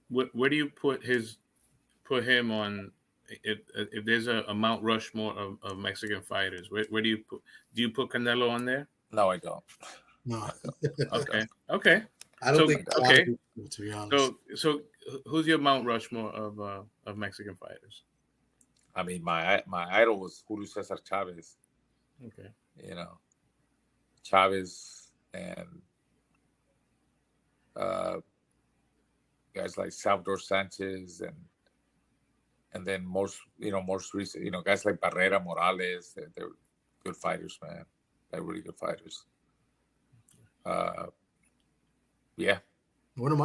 Where do you put him on? If there's a Mount Rushmore of Mexican fighters, where do you put Canelo on there? No, I don't. No. Okay. I don't think. Okay. To be honest. So who's your Mount Rushmore of Mexican fighters? I mean, my idol was Julio Cesar Chavez. Okay. Chavez and guys like Salvador Sanchez and then most recent, guys like Barrera, Morales. They're good fighters, man. They're really good fighters. Yeah. One of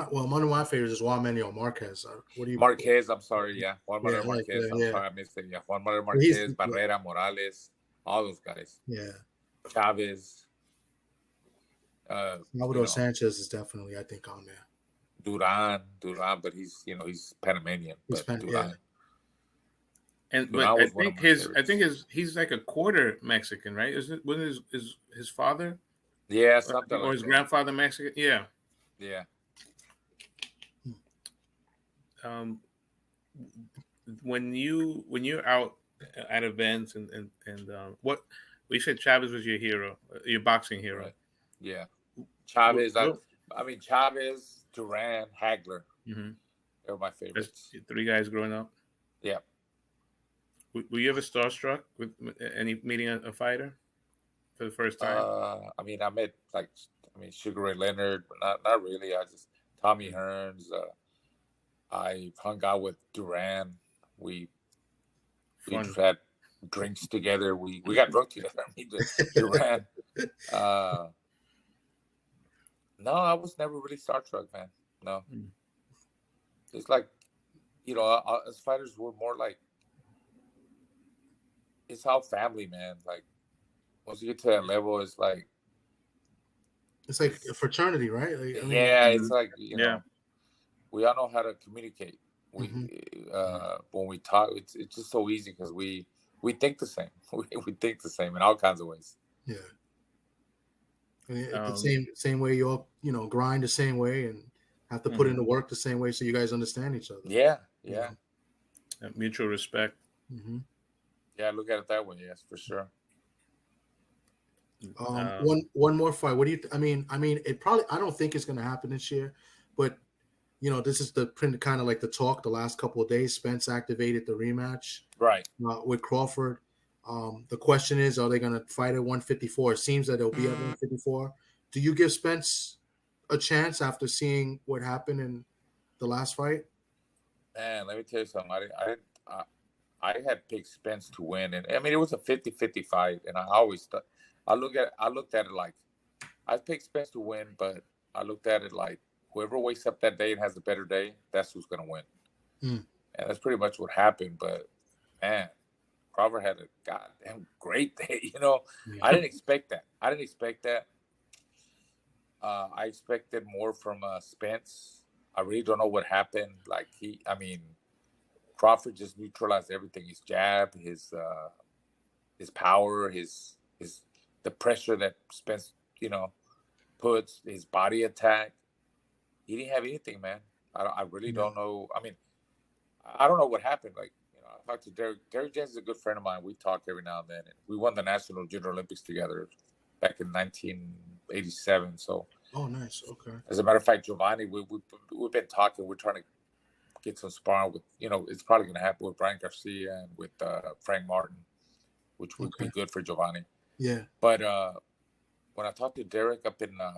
my favorites is Juan Manuel Marquez. What do you? Marquez, I'm sorry, yeah. Juan Manuel Marquez. I'm sorry, I missed it. Yeah, Juan Manuel Marquez, Barrera, Morales, all those guys. Yeah. Chavez. Salvador Sanchez is definitely, I think, on there. Duran, but he's Panamanian. Duran. Yeah. And but I think he's like a quarter Mexican, right? Isn't it? Wasn't his father? Yeah, something or his grandfather Mexican? Yeah. Yeah. When you're out at events and what we said, Chavez was your hero, your boxing hero. Right. Yeah. Chavez. I mean Chavez, Duran, Hagler. Mm-hmm. They're my favorites. That's three guys growing up. Yeah. Were you ever starstruck with any meeting a fighter for the first time? I met Sugar Ray Leonard, but not really. I just Tommy Hearns. I hung out with Duran. We just had drinks together. We got drunk together. Duran. No, I was never really starstruck, man. No. It's like, as fighters, we're more like, it's all family, man. Like, once you get to that level, it's like, It's like a fraternity, right? Like, I mean, yeah, it's like Yeah. we all know how to communicate. We Mhm. when we talk, it's just so easy because we think the same. We think the same in all kinds of ways. Yeah. I mean, the Um, same way you all, grind the same way and have to put in the work the same way so you guys understand each other. Yeah, you yeah, know? mutual respect. Mhm. yeah. Look at it that way. Yes, for sure. One more fight. What do you? I mean, it probably. I don't think it's going to happen this year, but this is the kind of like the talk the last couple of days. Spence activated the rematch Right. with Crawford. The question is, are they going to fight at 154? It seems that it'll be at 154. Do you give Spence a chance after seeing what happened in the last fight? Man, let me tell you something. I had picked Spence to win, and I mean it was a 50-50 fight, and I always thought I looked at it like I picked Spence to win, but I looked at it like whoever wakes up that day and has a better day, that's who's gonna win. Mm. And that's pretty much what happened. But man, Crawford had a goddamn great day. I didn't expect that. I expected more from Spence. I really don't know what happened. Like Crawford just neutralized everything. His jab, his power, his the pressure that Spence, puts, his body attack. He didn't have anything, man. I really don't know. I mean, I don't know what happened. Like, I talked to Derek. Derek James is a good friend of mine. We talk every now and then. And we won the National Junior Olympics together back in 1987. So, Oh, nice. Okay. as a matter of fact, Giovanni, we've been talking. We're trying to get some sparring with, it's probably going to happen with Brian Garcia and with Frank Martin, which would be good for Giovanni. Yeah. But when I talked to Derek up in the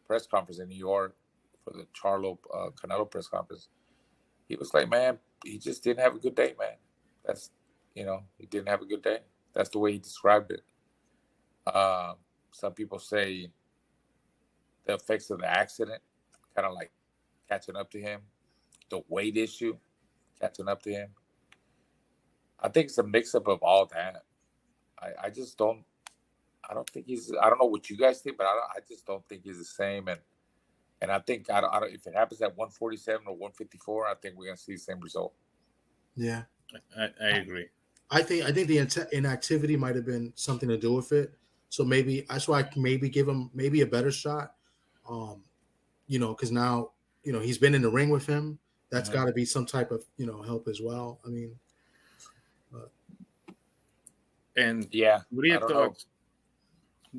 press conference in New York for the Charlo Canelo press conference, he was like, man, he just didn't have a good day, man. That's, he didn't have a good day. That's the way he described it. Some people say the effects of the accident kind of like catching up to him, the weight issue catching up to him. I think it's a mix-up of all that. I just don't. I don't think he's. I don't know what you guys think, but I just don't think he's the same. And I think I don't. If it happens at 147 or 154, I think we're gonna see the same result. Yeah, I agree. I think the inactivity might have been something to do with it. So maybe that's why I maybe give him maybe a better shot. Because now he's been in the ring with him. That's got to be some type of help as well. I mean, and yeah, what are your thoughts?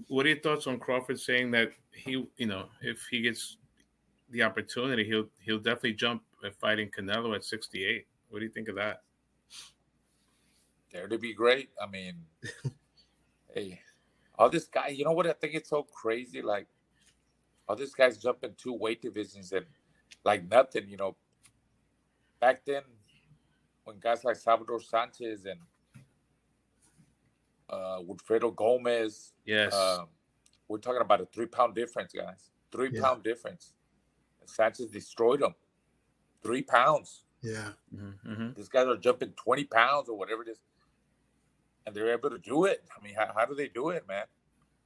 What are your thoughts on Crawford saying that he, if he gets the opportunity, he'll definitely jump at fighting Canelo at 68? What do you think of that? Dare to be great. I mean, hey, all this guy. You know what? I think it's so crazy. Like, all these guys jump in 2 weight divisions and like nothing. Back then, when guys like Salvador Sanchez and Wilfredo Gomez, yes, we're talking about a 3-pound difference, guys. 3-pound difference. And Sanchez destroyed him. 3 pounds. Yeah. Mm-hmm. These guys are jumping 20 pounds or whatever it is, and they're able to do it. I mean, how do they do it, man?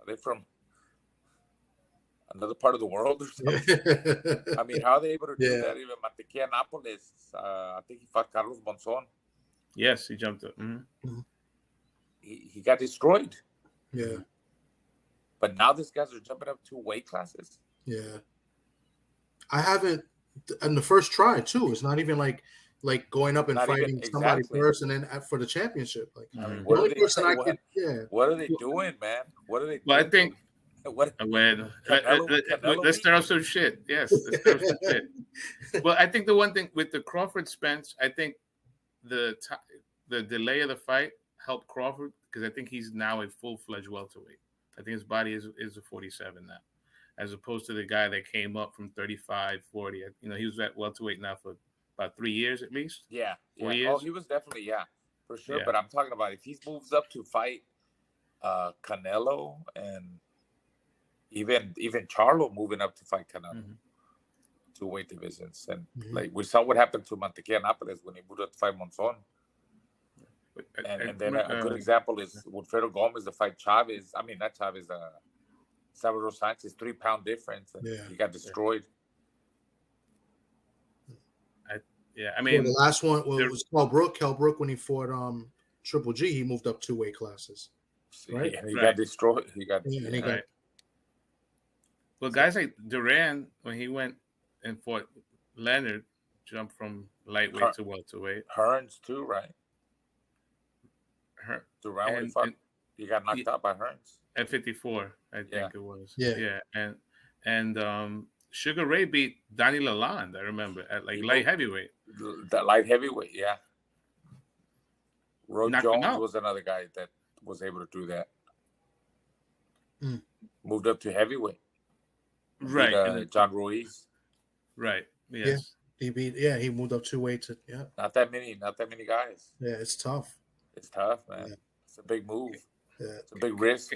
Are they from another part of the world or something? I mean, how are they able to do that? Even Mantequilla Nápoles, I think he fought Carlos Monzon. Yes, he jumped up. Mm-hmm. He got destroyed. Yeah. But now these guys are jumping up 2 weight classes. Yeah. I haven't, and the first try too. It's not even like going up and fighting somebody first and then for the championship. Like, I mean, what are they doing, man? What are they doing? Well, I think. Canelo, let's start off some shit. Yes, let's start off some shit. Well, I think the one thing with the Crawford Spence, I think the delay of the fight helped Crawford because I think he's now a full-fledged welterweight. I think his body is a 47 now, as opposed to the guy that came up from 35, 40. He was at welterweight now for about 3 years at least. Yeah. 4 years. Oh, he was definitely, for sure. Yeah. But I'm talking about if he moves up to fight Canelo and even Charlo moving up to fight Canelo, 2 weight divisions. And like we saw what happened to Mantequilla Nápoles when he moved up to fight Monzon. And then a good example is Wilfredo Gomez to fight Chavez. I mean, not Chavez, Salvador Sanchez, 3-pound difference. And he got destroyed. I mean, the last one was Kell Brook. Kell Brook, when he fought Triple G, he moved up 2 weight classes. Right? And he got destroyed. Right. Well, guys like Duran, when he went and fought Leonard, jumped from lightweight to welterweight. Hearns too, right? Duran, when he fought, he got knocked out by Hearns at 54, I think it was. Yeah. And Sugar Ray beat Donnie Lalonde, I remember, at light heavyweight. The light heavyweight, yeah. Roy Jones was another guy that was able to do that. Moved up to heavyweight. Right. Beat, John Ruiz. Right. Yes. Yeah. He moved up 2 weights. Yeah. Not that many guys. Yeah, it's tough. It's tough, man. Yeah. It's a big move. Yeah. It's a big risk.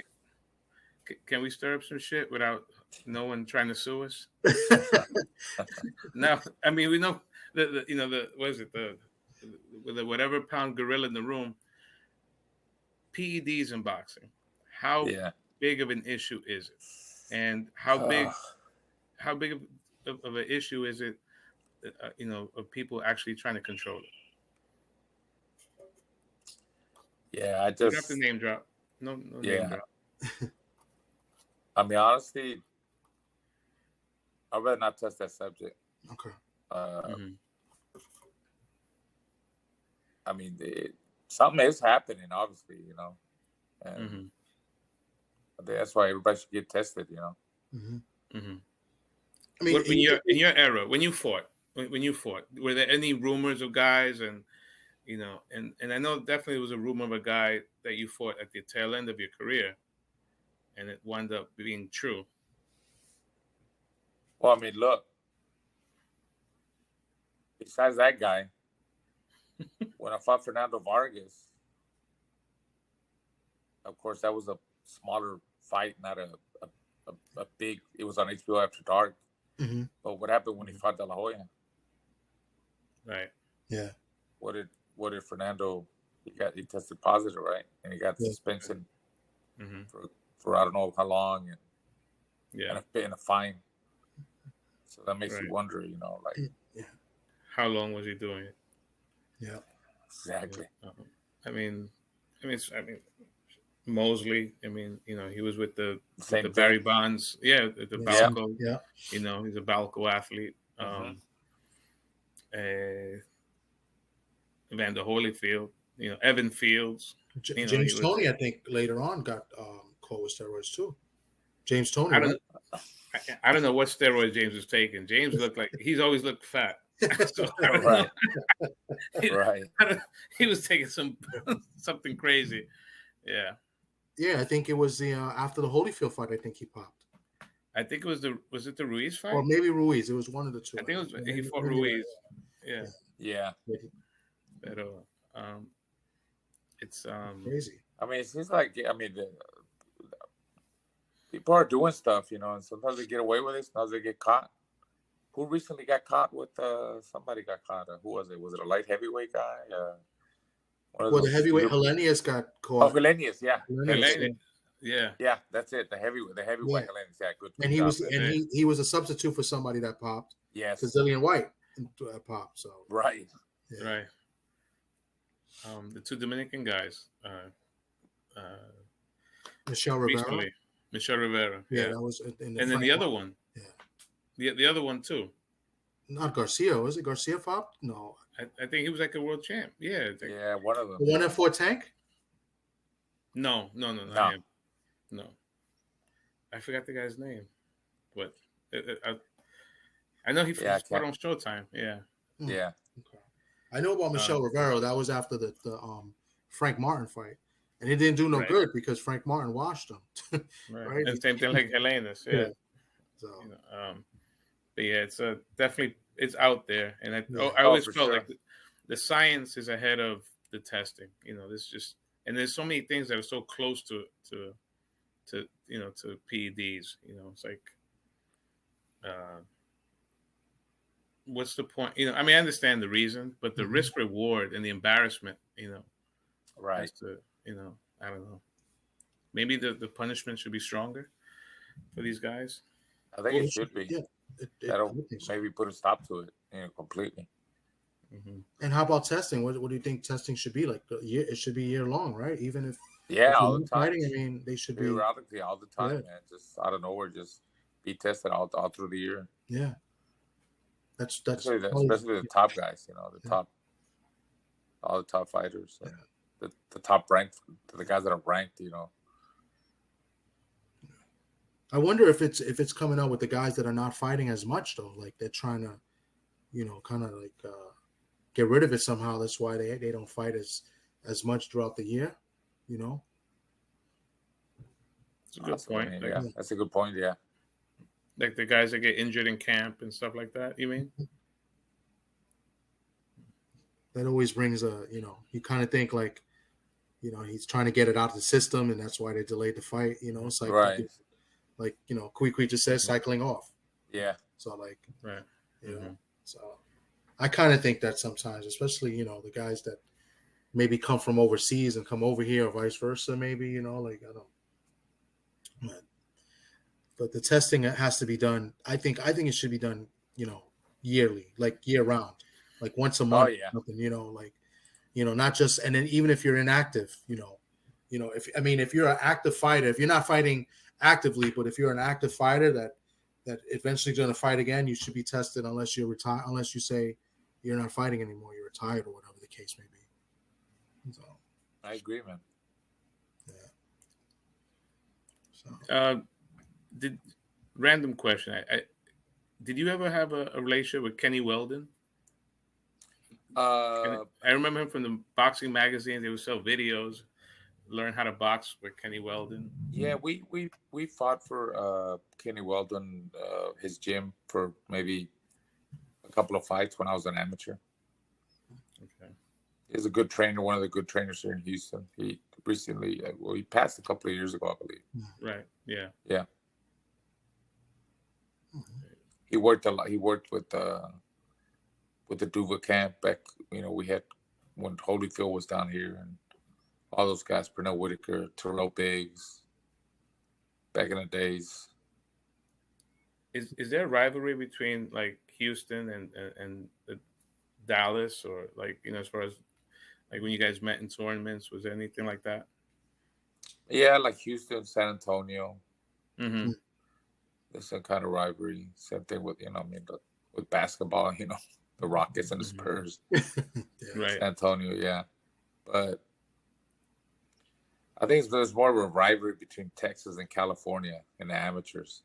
Can we stir up some shit without no one trying to sue us? No, I mean, we know the whatever pound gorilla in the room, PEDs in boxing. How big of an issue is it? And how big of an issue is it, of people actually trying to control it? Yeah, I just... You don't have to name drop. No name drop. I mean, honestly, I'd rather not touch that subject. Okay. I mean, something is happening, obviously, and that's why everybody should get tested, I mean, in your era, when you fought, were there any rumors of guys and I know definitely was a rumor of a guy that you fought at the tail end of your career, and it wound up being true? Well, I mean, look, besides that guy, when I fought Fernando Vargas, of course, that was a smaller fight, not a big. It was on HBO After Dark. But what happened when he fought De La Hoya? Right. Yeah. What did Fernando? He tested positive, right? And he got suspension for I don't know how long, and a fine. So that makes you wonder, how long was he doing it? Yeah. Exactly. I mean, Mosley. I mean, he was with the Barry Bonds. Yeah, the Balco. Yeah. He's a Balco athlete. Evander Holyfield. Evan Fields. James Toney, I think later on got caught with steroids too. James Toney. I don't know what steroids James was taking. James looked like he's always looked fat. So right. He was taking something crazy. Yeah. Yeah, I think it was the after the Holyfield fight. I think he popped. I think it was it the Ruiz fight? Or maybe Ruiz. It was one of the two. I think he fought Ruiz. Yeah. Yeah. But it's crazy. I mean, it seems like people are doing stuff, and sometimes they get away with it, sometimes they get caught. Who recently got caught with somebody got caught? Who was it? Was it a light heavyweight guy? The heavyweight Helenius got caught. Oh, Helenius, yeah. Helenius. Yeah, that's it. The heavyweight Helenius, good. And he was a substitute for somebody that popped. Yes, Brazilian White popped. So right. Right. The two Dominican guys. Michelle Rivera. Yeah, that was. And then the other one. Yeah. The other one too. Not Garcia. Was it Garcia popped? No. I think he was like a world champ. Yeah. Yeah, one of them. The one that fought Tank? No. Not him. No. I forgot the guy's name, but I know he fought on Showtime. Yeah. Yeah. Okay. I know about Michelle Rivera. That was after the Frank Martin fight, and it didn't do no good because Frank Martin washed him. Right. And same thing like Helenius. Yeah. So. But yeah, it's definitely it's out there, and I always felt like the science is ahead of the testing. This just and there's so many things that are so close to PEDs. It's like, what's the point? I mean, I understand the reason, but the risk reward and the embarrassment, right? Has to, I don't know. Maybe the punishment should be stronger. for these guys? I think it should be. Yeah, That'll I would think so. maybe put a stop to it, completely. Mm-hmm. And how about testing? What do you think testing should be like? It should be year long, right? Even if All you're the not time. fighting, I mean, they should be Periodically, all the time, Yeah. man. Just out of nowhere, just be tested all through the year. Yeah, that's Especially probably- the top guys, all the top fighters, the top ranked, the guys that are ranked, I wonder if it's coming out with the guys that are not fighting as much though. Like they're trying to, kind of like get rid of it somehow. That's why they don't fight as much throughout the year. It's a good point. Yeah, that's a good point. Yeah, like the guys that get injured in camp and stuff like that. You mean? That always brings you kind of think like, he's trying to get it out of the system, and that's why they delayed the fight. It's like right. Like Kwee just says, cycling off. Yeah. So like, right. So I kind of think that sometimes, especially the guys that maybe come from overseas and come over here, or vice versa, maybe like I don't. But the testing has to be done. I think it should be done, yearly, like year round, like once a month. Oh, yeah. Something, not just, and then even if you're inactive, if you're an active fighter, if you're not fighting actively, but if you're an active fighter that eventually going to fight again, you should be tested unless you're retired, unless you say you're not fighting anymore, you're retired or whatever the case may be. So I agree, man. Yeah. So random question. Did you ever have a relationship with Kenny Weldon? I remember him from the boxing magazines. They would sell videos, learn how to box with Kenny Weldon. Yeah, we fought for Kenny Weldon, his gym, for maybe a couple of fights when I was an amateur. Okay. He's a good trainer, one of the good trainers here in Houston. He recently, he passed a couple of years ago, I believe. Right. Yeah. Yeah. He worked a lot. He worked with the Duva camp back. We had when Holyfield was down here, and all those guys, Pernell Whitaker, Terrell Biggs, back in the days. Is there a rivalry between like Houston and Dallas, or like as far as like when you guys met in tournaments, was there anything like that? Yeah, like Houston, San Antonio. Mm-hmm. There's some kind of rivalry. Same thing with with basketball. The Rockets and the Spurs. Right. San Antonio, yeah, but I think there's more of a rivalry between Texas and California in the amateurs.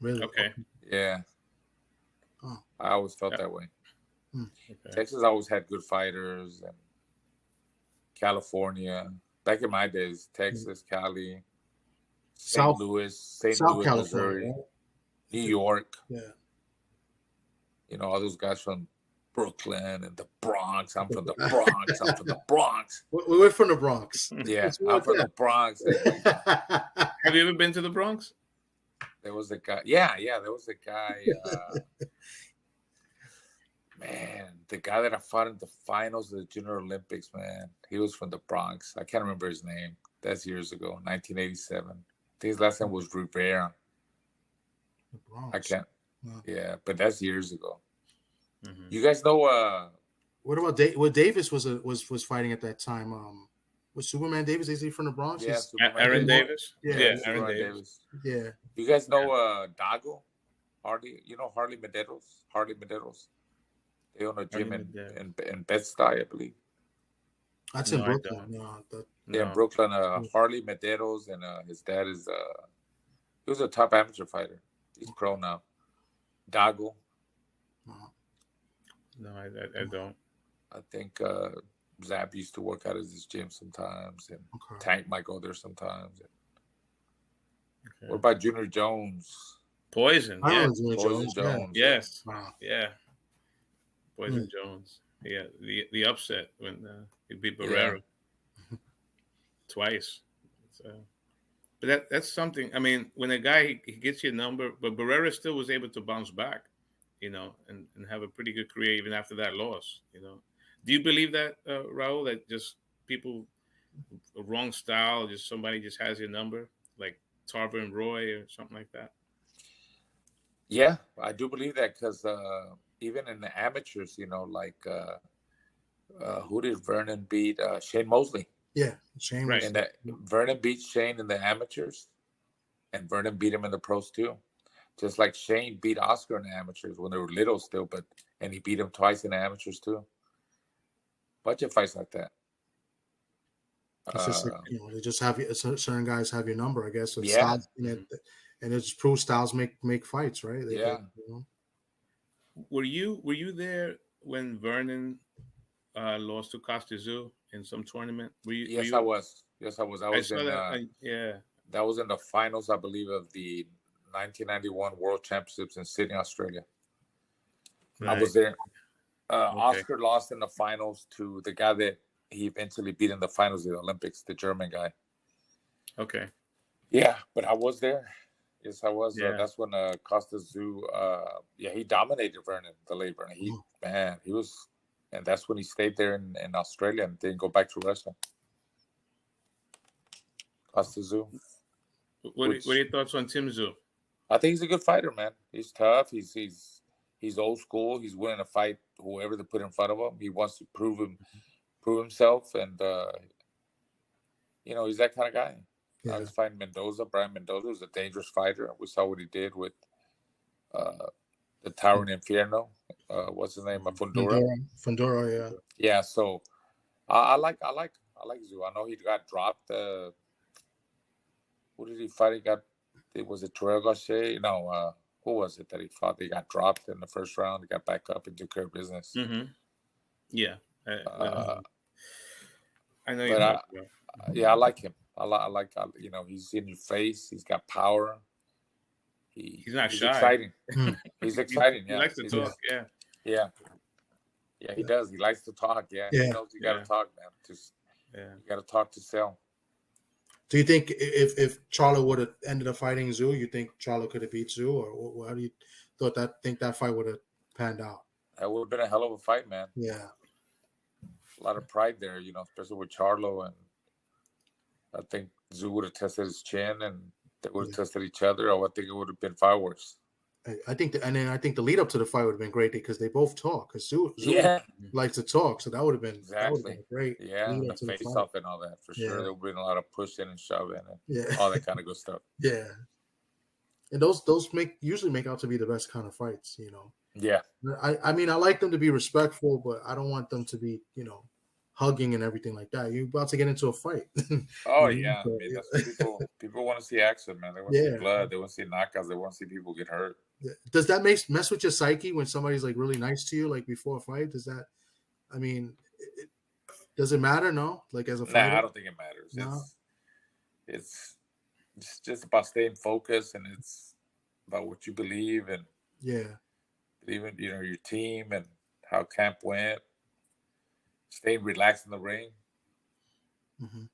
Really? Okay. Yeah. Oh. I always felt that way. Okay. Texas always had good fighters, and California, back in my days, Texas, Cali, St. Louis, Missouri, right? New York. Yeah. All those guys from Brooklyn and the Bronx. I'm from the Bronx. We're from the Bronx. Yeah, I'm from the Bronx. Have you ever been to the Bronx? There was a guy. Yeah, there was a guy. Man, the guy that I fought in the finals of the Junior Olympics, man. He was from the Bronx. I can't remember his name. That's years ago, 1987. I think his last name was Rivera. The Bronx. I can't. Wow. Yeah, but that's years ago. Mm-hmm. You guys know what about Davis was fighting at that time? Was Superman Davis? Is he from the Bronx? Yeah, Aaron Davis. Yeah, Aaron Davis. Yeah. You guys know Dago? Harley, Harley Medeiros? Harley Medeiros. They own a gym in Bed-Stuy, I believe. That's in Brooklyn. Yeah, in Brooklyn. Harley Medeiros, and his dad is he was a top amateur fighter. He's pro now. Dago. No, I don't. I think Zap used to work out at his gym sometimes, and Tank might go there sometimes. Okay. What about Junior Jones? Poison. Yeah. Poison Jones. Yes. Wow. Yeah. Poison Jones. Yeah. The upset when he beat Barrera twice. But that's something. I mean, when a guy he gets your number, but Barrera still was able to bounce back, and have a pretty good career even after that loss. Do you believe that, Raul, that just people, a wrong style, just somebody just has your number? Like Tarver and Roy or something like that? Yeah, I do believe that because even in the amateurs, like who did Vernon beat? Shane Mosley. Yeah, Shane Right. was. And Vernon beat Shane in the amateurs, and Vernon beat him in the pros too. Just like Shane beat Oscar in the amateurs when they were little still, and he beat him twice in the amateurs too. Bunch of fights like that. It's just they just have certain guys have your number, I guess. So Yeah. styles, and it just proves styles make fights, right? Yeah. Were you there when Vernon lost to Costa Zoo in some tournament? Yes, I was. Yes, I was. I was in. Yeah. That was in the finals, I believe, of the 1991 World Championships in Sydney, Australia. Right. I was there. Okay. Oscar lost in the finals to the guy that he eventually beat in the finals of the Olympics, the German guy. Okay. Yeah, but I was there. Yes, I was. Yeah. That's when Costa Zoo, he dominated Vernon, the late Vernon. He was, and that's when he stayed there in Australia and didn't go back to Russia. Costa Zoo. What are your thoughts on Tim Zoo? I think he's a good fighter, man. He's tough. He's old school. He's willing to fight whoever they put in front of him. He wants to prove himself, and he's that kind of guy. Yeah. I was fighting Brian Mendoza was a dangerous fighter. We saw what he did with the Tower in Infierno. What's his name? Fundora, yeah. Yeah, so I like Zoo. I know he got dropped. Who did he fight? Was it Terrell Gauthier? No, who was it that he fought? He got dropped in the first round. He got back up and took care of business. Mm-hmm. Yeah. I know. I like him. I like he's in your face. He's got power. He's not shy. Exciting. He's exciting. He likes to talk. Yeah, he does. He likes to talk. Yeah. He knows you got to talk, man. You got to talk to sell. Do you think if Charlo would have ended up fighting Zoo, you think Charlo could have beat Zoo, or how do you think that fight would have panned out? That would have been a hell of a fight, man. Yeah, a lot of pride there, especially with Charlo, and I think Zoo would have tested his chin, and they would have tested each other. Or I think it would have been fireworks. I think the lead up to the fight would have been great because they both talk. Because Zoo likes to talk, so that would have been great. Yeah, and the face off and all that for sure. There would have been a lot of pushing and shoving and all that kind of good stuff. Yeah, and those usually make out to be the best kind of fights, Yeah, I mean I like them to be respectful, but I don't want them to be hugging and everything like that. You're about to get into a fight. Oh yeah, I mean, that's what people want to see action, man. They want to see blood. They want to see knockouts. They want to see people get hurt. Does that mess with your psyche when somebody's like really nice to you, like before a fight? Does that? I mean, does it matter? No, like as a fighter. Nah, I don't think it matters. No? It's just about staying focused, and it's about what you believe and believing your team and how camp went. Staying relaxed in the ring. Mm-hmm.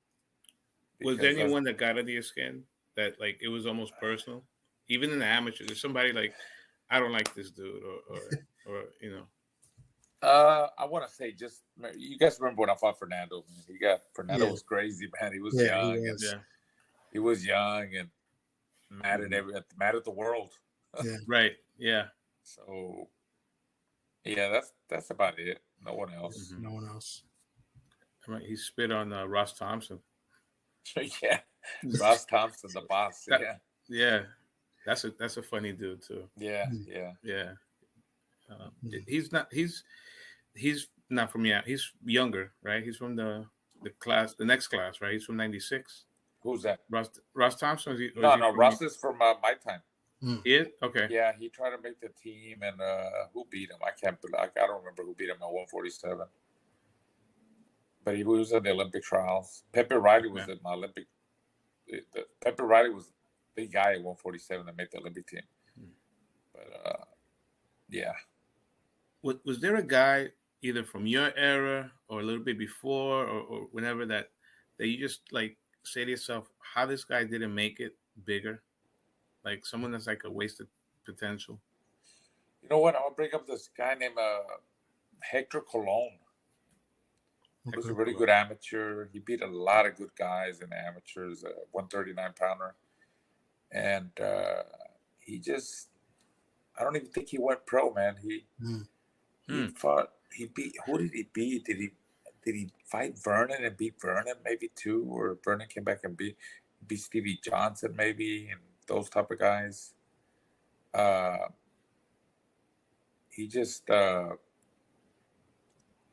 Was there anyone that got under your skin that like it was almost personal, even in the amateurs? There's somebody like, I don't like this dude, or I want to say just you guys remember when I fought Fernando? Fernando was crazy, man. He was young. He was young and mad at the world. Yeah. Right. Yeah. So that's about it. No one else. Mm-hmm. No one else. I mean, he spit on Ross Thompson. Yeah, Ross Thompson, the boss. Yeah, that's a funny dude too. Yeah. He's not from He's younger, right? He's from the next class, right? He's from '96. Who's that? Ross Thompson. No. Ross is from my time. Yeah. Okay. Yeah, he tried to make the team, and who beat him? I don't remember who beat him at 147. But he was at the Olympic trials. Pepe Riley was at my Olympic. Pepe Riley was the guy at 147 that made the Olympic team. But Was there a guy either from your era or a little bit before or whenever that you just like say to yourself, how this guy didn't make it bigger? Like someone that's like a wasted potential. You know what? I'm gonna bring up this guy named Hector Colon. He was a really good amateur. He beat a lot of good guys in amateurs. 139 pounder. and he just, I don't even think he went pro, man. He fought. He beat. Who did he beat? Did he fight Vernon and beat Vernon maybe too, or Vernon came back and beat Stevie Johnson maybe, and those type of guys. He just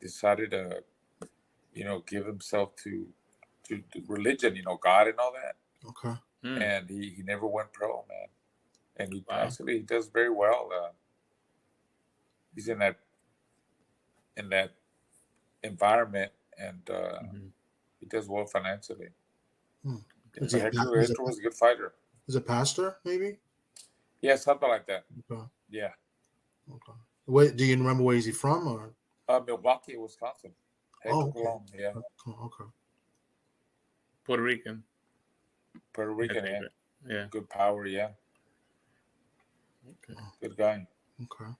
decided to, give himself to religion, God and all that. Okay. And he never went pro, man. And he actually does very well. He's in that environment, and he does well financially. Hector was a good fighter. Is a pastor, maybe? Yeah, something like that. Okay. Yeah. Okay. Wait, do you remember where is he from, or? Milwaukee, Wisconsin. Okay. Yeah. Okay. Puerto Rican, yeah. Yeah. Good power, yeah. Okay. Good guy. Okay.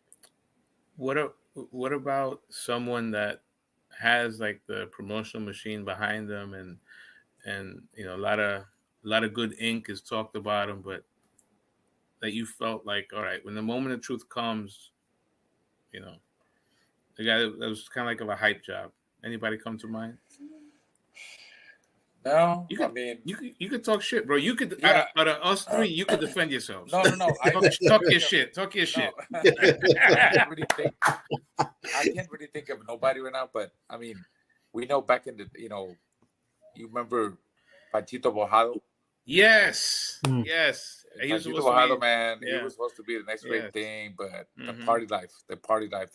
What about someone that has like the promotional machine behind them, and a lot of good ink is talked about him, but that you felt like, all right, when the moment of truth comes, the guy that was kind of like of a hype job. Anybody come to mind? No, you could talk shit, bro. You could out of us three, you could defend yourselves. No. Talk your shit. Talk your shit. I can't really think of nobody right now, but I mean, we know back in the, you remember Pachito Bojado? Yes. Yes. He was Bojado, man. Yeah. He was supposed to be the next great thing, but the Mhm. party life, the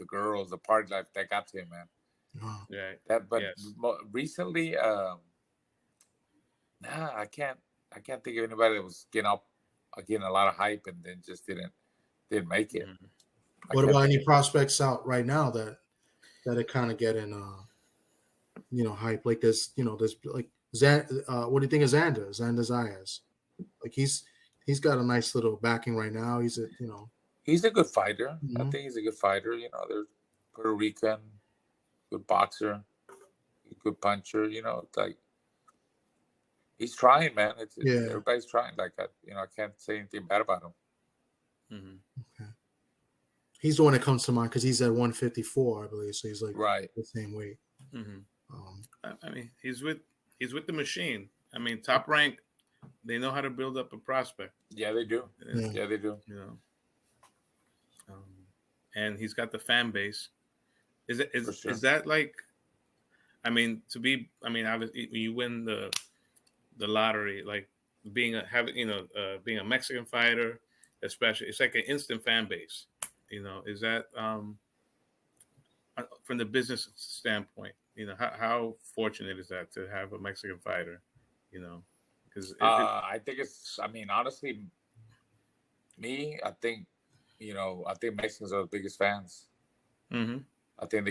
girls, the party life, that got to him, man. Yeah. Recently, I can't think of anybody that was getting a lot of hype and then just didn't make it. Mhm. What about any prospects out right now that are kind of getting hype? Like there's like what do you think of Xander Zayas? Like he's got a nice little backing right now. He's a good fighter. Mm-hmm. I think he's a good fighter. They're Puerto Rican, good boxer, good puncher. Like he's trying, man. Everybody's trying. Like I can't say anything bad about him. Mm-hmm. Okay. He's the one that comes to mind because he's at 154, I believe. So he's like the same weight. Mm-hmm. I mean, he's with the machine. I mean, Top Rank, they know how to build up a prospect. Yeah, they do. Yeah, they do. And he's got the fan base. Is that like? I mean, obviously, you win the lottery, like being a Mexican fighter, especially, it's like an instant fan base. Is that from the business standpoint? How fortunate is that to have a Mexican fighter? Because I think it's. I mean, honestly, I think Mexicans are the biggest fans. Mm-hmm. I think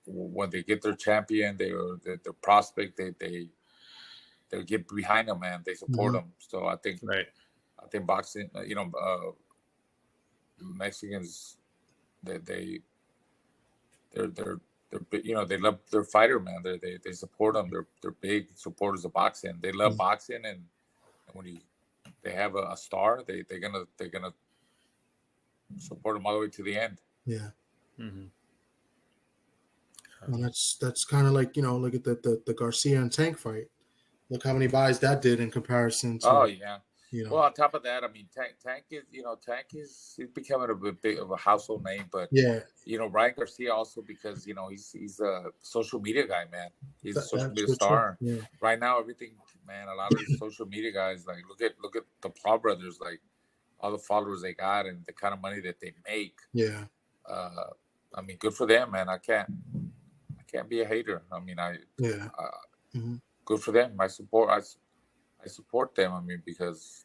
when they get their champion, their prospect, they get behind them, man. They support them. So I think boxing, Mexicans, they love their fighter, man. They support them. They're big supporters of boxing. They love boxing, and when they have a star, they're gonna support them all the way to the end. Yeah. Mm-hmm. And that's kind of like look at the Garcia and Tank fight. Look how many buys that did in comparison to. Oh yeah. Well, on top of that, I mean, Tank is he's becoming a bit of a household name, but Ryan Garcia also, because he's a social media guy, man. He's a social media star. Yeah. Right now, everything, man. A lot of these social media guys, like look at the Paul brothers, like all the followers they got and the kind of money that they make. Yeah. I mean, good for them, man. I can't be a hater. I mean, good for them. I support them. I mean, because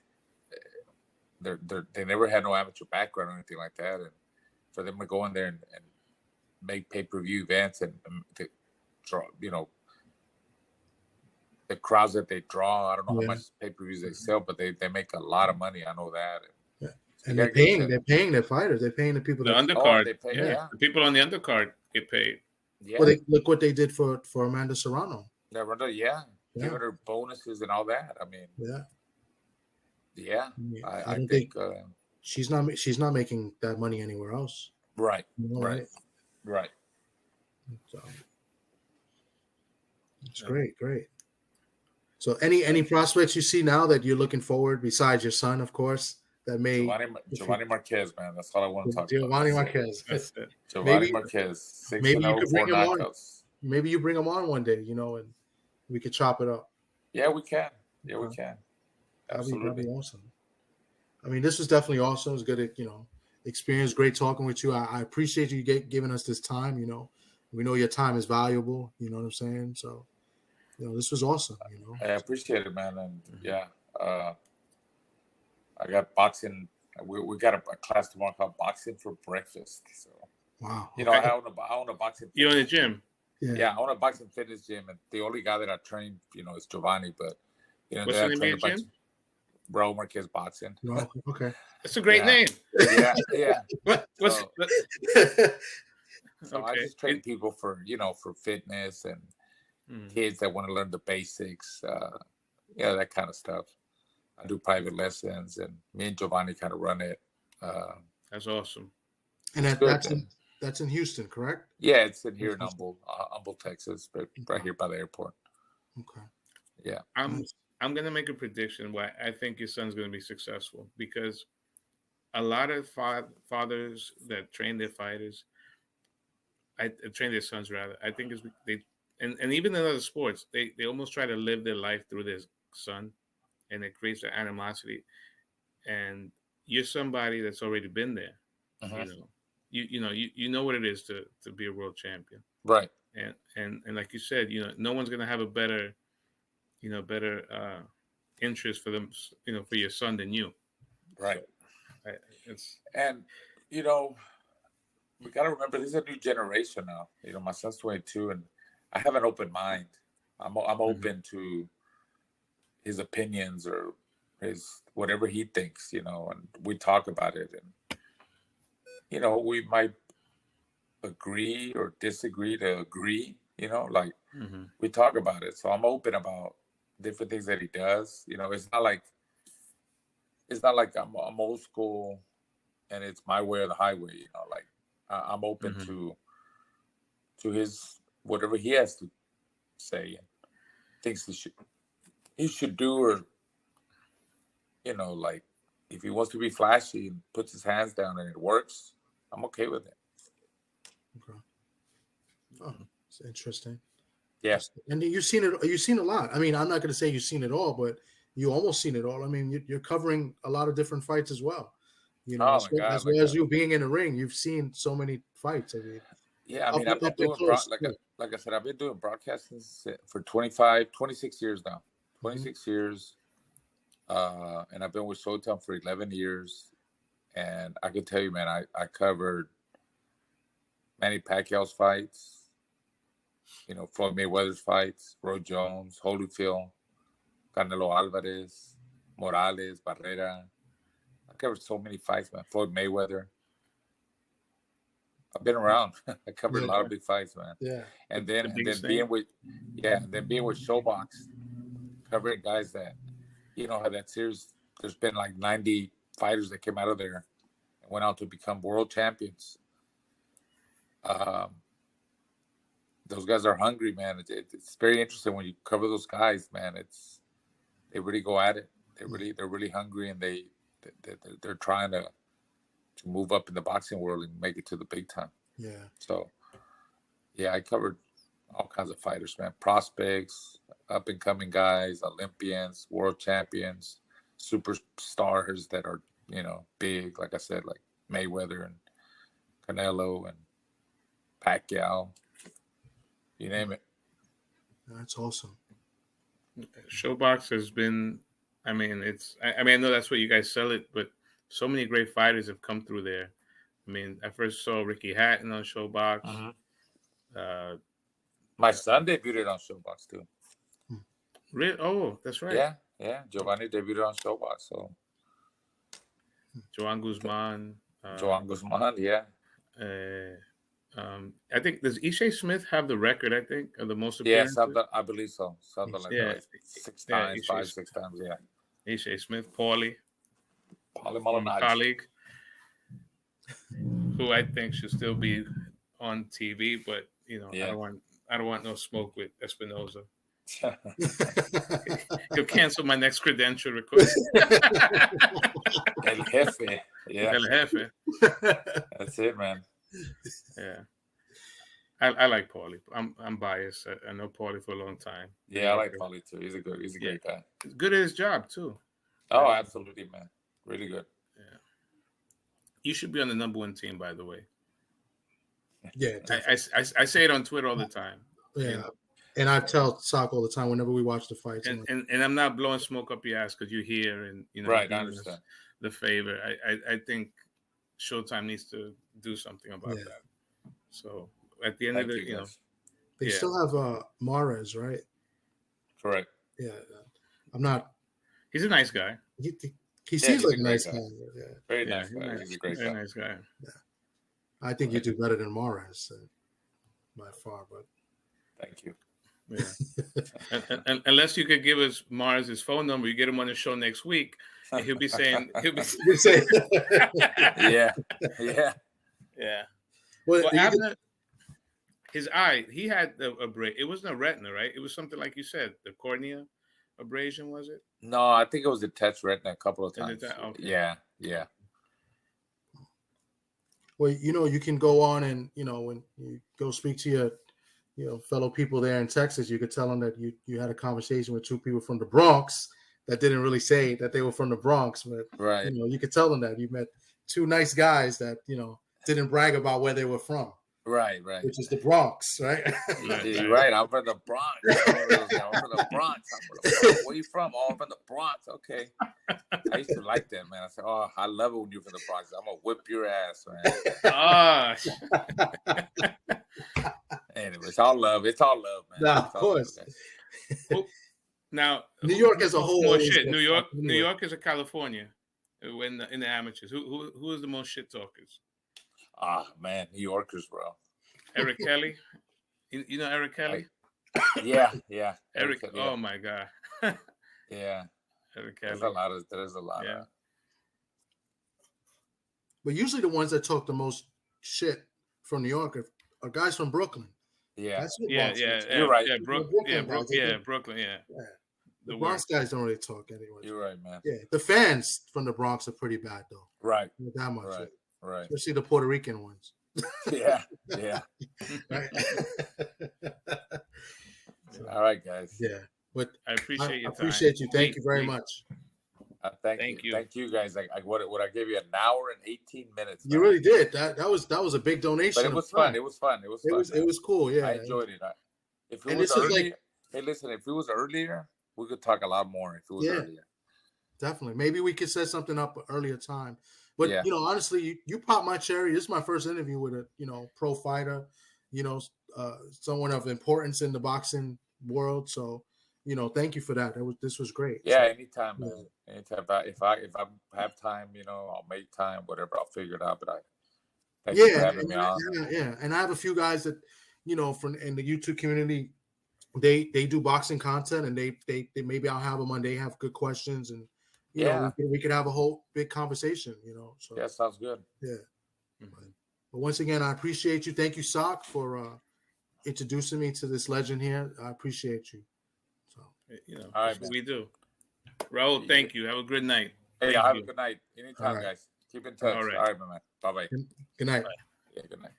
they never had no amateur background or anything like that, and for them to go in there and make pay-per-view events and to draw, the crowds that they draw. I don't know how much pay-per-views they sell, but they make a lot of money. I know that. And they're paying their fighters. They're paying the people. The undercard. They pay, The people on the undercard get paid. Yeah. Well, look what they did for Amanda Serrano. Giving her bonuses and all that. I mean, Yeah, Yeah, I don't think she's not making that money anywhere else. right, You know, right, right. So it's great. So any prospects you see now that you're looking forward besides your son, of course, that may Giovanni Marquez, man. That's all I want to talk Giovanni about. Marquez. That's it. Giovanni Marquez, 6-0, maybe you could 4 bring him on. knockouts. Maybe you bring him on one day, you know, and we could chop it up. Yeah, we can. Yeah, we can. That'd Absolutely. be awesome. I mean, this was definitely awesome. It was good, experience. Great talking with you. I appreciate you giving us this time. You know, we know your time is valuable. You know what I'm saying? So, this was awesome. I appreciate it, man. And yeah, I got boxing. We got a class tomorrow called Boxing for Breakfast. So, wow. I own a boxing. You own a gym? Yeah, I own a boxing fitness gym, and the only guy that I train, is Giovanni. But what's the name of your gym? Raúl Marquez Boxing. Oh, okay. That's a great name. Yeah. What's So I just train people for fitness and kids that want to learn the basics, that kind of stuff. I do private lessons, and me and Giovanni kind of run it. That's awesome. And that's in Houston, correct? Yeah, it's in here in Humble, Texas, but right here by the airport. Okay. Yeah. I'm gonna make a prediction why I think your son's gonna be successful, because a lot of fathers that train their fighters, train their sons rather. I think and even in other sports, they almost try to live their life through their son, and it creates an animosity. And you're somebody that's already been there. You know what it is to be a world champion, right? And like you said, no one's gonna have a better interest for them, for your son than you, right? So, and we got to remember, this is a new generation now. My son's 22, and I have an open mind. I'm open to his opinions or his whatever he thinks, and we talk about it, and we might agree or disagree to agree, we talk about it. So I'm open about different things that he does. It's not like I'm old school and it's my way or the highway. I'm open to his whatever he has to say and thinks he should do, or if he wants to be flashy and puts his hands down and it works, I'm okay with it. Okay. Oh, it's interesting. Yeah. And you've seen it. You've seen a lot. I mean, I'm not going to say you've seen it all, but you almost seen it all. I mean, you're covering a lot of different fights as well. As well as you being in the ring, you've seen so many fights. I mean, yeah. I mean, I've been doing like I said, I've been doing broadcasting for 26 years now. 26 years, and I've been with Showtime for 11 years. And I can tell you, man, I covered Manny Pacquiao's fights. Floyd Mayweather's fights, Roy Jones, Holyfield, Canelo Alvarez, Morales, Barrera. I covered so many fights, man. Floyd Mayweather. I've been around. I covered a lot of big fights, man. Yeah. And then being with Showbox, covering guys that, how that series, there's been like 90 fighters that came out of there and went on to become world champions. Those guys are hungry, man. It's very interesting when you cover those guys, man. They really go at it. They're really hungry, and they're trying to move up in the boxing world and make it to the big time. Yeah. So, yeah, I covered all kinds of fighters, man. Prospects, up and coming guys, Olympians, world champions, superstars that are big. Like I said, like Mayweather and Canelo and Pacquiao. You name it. That's awesome. Showbox has been, I mean, I know that's what you guys sell it, but so many great fighters have come through there. I mean, I first saw Ricky Hatton on Showbox. My son debuted on Showbox too. Really? Oh, that's right. Yeah. Giovanni debuted on Showbox. So Joan Guzman. Yeah. I think, does Ishe Smith have the record? I think of the most appearances. Yeah, I believe so. Something like that. 6 times, 5, 6 times. Yeah. A.J. Smith, Paulie Malignaggi. colleague, who I think should still be on TV, but Yeah. I don't want no smoke with Espinoza. He'll cancel my next credential request. El Jefe. Yeah. El Jefe. That's it, man. Yeah. I like Paulie. I'm biased. I know Paulie for a long time. Yeah, I like Paulie too. He's a great guy. He's good at his job too. Oh, absolutely, man. Really good. Yeah. You should be on the number 1 team, by the way. Yeah, I say it on Twitter all the time. Yeah, and I tell Sock all the time whenever we watch the fights. And I'm not blowing smoke up your ass because you're here and right. I understand the favor. I think Showtime needs to do something about that. So at the end of the, they still have Mares, right? Correct. Yeah, I'm not. He's a nice guy. He seems like a nice guy. Yeah. Very nice guy. He's a great guy. Very nice guy. Yeah. I think you do better than Mares by far, but thank you. Yeah. and unless you could give us Mars' phone number, you get him on the show next week, and he'll be saying, yeah. Well, his eye, he had a break. It wasn't a retina, right? It was something like you said, the cornea abrasion, was it? No, I think it was detached retina a couple of times. Okay. Yeah. Well, you can go on and, when you go speak to your, fellow people there in Texas, you could tell them that you had a conversation with 2 people from the Bronx that didn't really say that they were from the Bronx, but right. You could tell them that you met 2 nice guys that, didn't brag about where they were from. Right. Which is the Bronx, right? Right. I'm from the Bronx. I'm from the Bronx. Where you from? Oh, I'm from the Bronx. Okay. I used to like that, man. I said, oh, I love it when you're from the Bronx. I'm going to whip your ass, man. Anyway, it's all love. It's all love, man. No, of course. Well, now, New York as a whole. More shit. New York is a California in the amateurs. Who is the most shit talkers? Man, New Yorkers, bro. Eric Kelly. You know Eric Kelly? Yeah. Eric. Oh my God. Yeah. Eric Kelly. There's a lot. Yeah. But usually the ones that talk the most shit from New York are guys from Brooklyn. Yeah. Yeah. You're right. Yeah, Brooklyn. Yeah. The Bronx guys don't really talk anyway. You're right, man. Yeah. The fans from the Bronx are pretty bad though. Right. Not that much. Right. Especially the Puerto Rican ones. Yeah. Right. All right, guys. Yeah. But I appreciate your time. Appreciate you. Thank you very much. Thank you. Thank you, guys. What I gave you an hour and 18 minutes. You really did. That was a big donation. But it was fun. It was fun. It was cool. Yeah. I enjoyed it. If it was early, hey, listen. If it was earlier, we could talk a lot more. If it was earlier, definitely. Maybe we could set something up at earlier time. But honestly, you popped my cherry. This is my first interview with a pro fighter. Someone of importance in the boxing world. So. Thank you for that. This was great. Yeah, anytime, man. Anytime. If I have time, I'll make time. Whatever, I'll figure it out. But thank you for having me on. Yeah. And I have a few guys that from in the YouTube community. They do boxing content, and they maybe I'll have them on. They have good questions, and we could have a whole big conversation. So yeah, sounds good. Yeah. Mm-hmm. But once again, I appreciate you. Thank you, Sock, for introducing me to this legend here. I appreciate you. All right, we do. Raul, thank you. Have a good night. Hey, have a good night. Anytime, guys. Keep in touch. All right, my man. Bye-bye. Good night. Bye. Yeah, good night.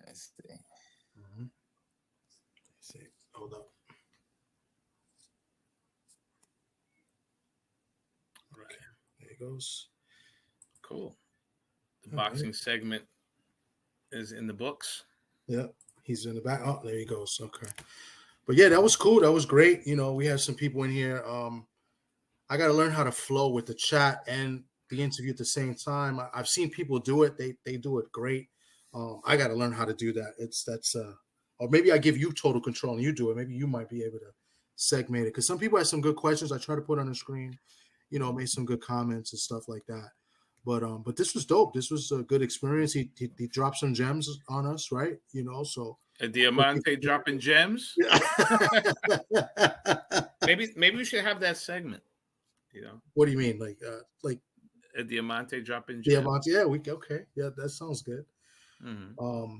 Let's see. Mm-hmm. Let's see. Hold up. All right. There he goes. Cool. The boxing segment is in the books. Yeah, he's in the back. Oh, there he goes. Okay. But yeah, that was cool. That was great. We had some people in here. I got to learn how to flow with the chat and the interview at the same time. I've seen people do it. They do it great. I got to learn how to do that. Or maybe I give you total control and you do it. Maybe you might be able to segment it because some people had some good questions. I try to put on the screen, made some good comments and stuff like that. But this was dope. This was a good experience. He dropped some gems on us, right? So. A Diamante dropping gems. Maybe we should have that segment. You know, What do you mean, like a Diamante dropping gem. Diamante? Yeah, okay. Yeah, that sounds good. Mm-hmm.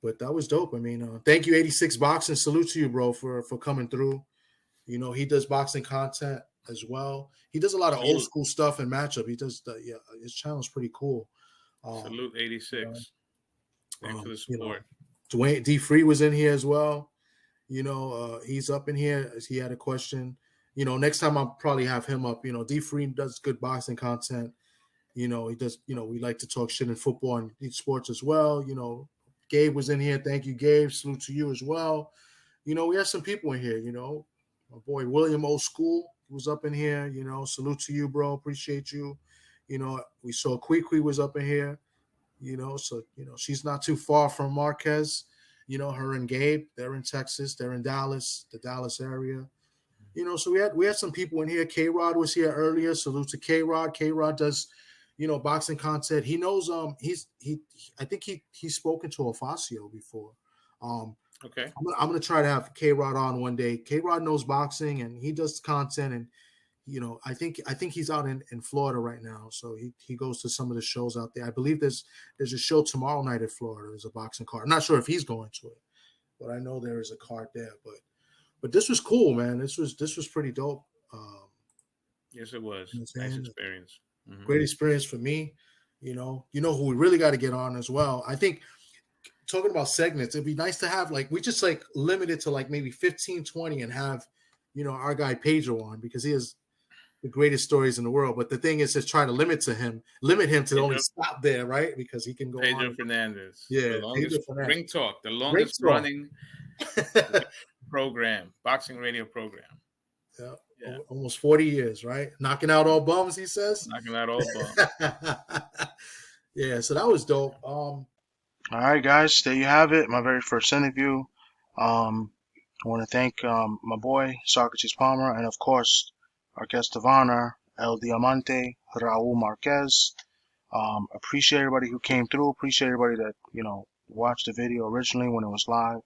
But that was dope. I mean, thank you, 86 Boxing. Salute to you, bro, for coming through. You know, he does boxing content as well. He does a lot of old school stuff and matchup. He does his channel's pretty cool. Salute 86. Thanks for the support. Dwayne D. Free was in here as well. You know, he's up in here. He had a question. You know, next time I'll probably have him up. You know, D. Free does good boxing content. You know, he does, we like to talk shit in football and sports as well. You know, Gabe was in here. Thank you, Gabe. Salute to you as well. You know, we have some people in here, you know. My boy William Old School was up in here, you know. Salute to you, bro. Appreciate you. You know, we saw Kwee was up in here, you know. So, you know, she's not too far from Marquez. You know, her and Gabe, they're in Texas. They're in Dallas, the Dallas area. You know, so we had some people in here. K-Rod was here earlier. Salute to K-Rod. K-Rod does, you know, boxing content. He knows I think he's spoken to Ofacio before. Okay. I'm gonna try to have K-Rod on one day. K-Rod knows boxing and he does content, and you know, I think he's out in Florida right now. So he goes to some of the shows out there. I believe there's a show tomorrow night in Florida. There's a boxing card. I'm not sure if he's going to it, but I know there is a card there. But this was cool, man. This was pretty dope. Yes, it was. You know nice experience. Mm-hmm. Great experience for me. You know who we really got to get on as well. I think talking about segments, it'd be nice to have we just limit it to maybe 15, 20 and have, you know, our guy Pedro on because he has the greatest stories in the world. But the thing is try to limit him to only stop there, right? Because he can go Pedro on. Fernandez. Yeah. The longest Ring Talk, the longest running program, boxing radio program. Yeah. Almost 40 years, right? Knocking out all bums, he says. Knocking out all bums. Yeah, so that was dope. All right, guys, there you have it. My very first interview. I want to thank my boy Socrates Palmer, and of course our guest of honor, El Diamante, Raul Marquez. Appreciate everybody who came through. Appreciate everybody that watched the video originally when it was live.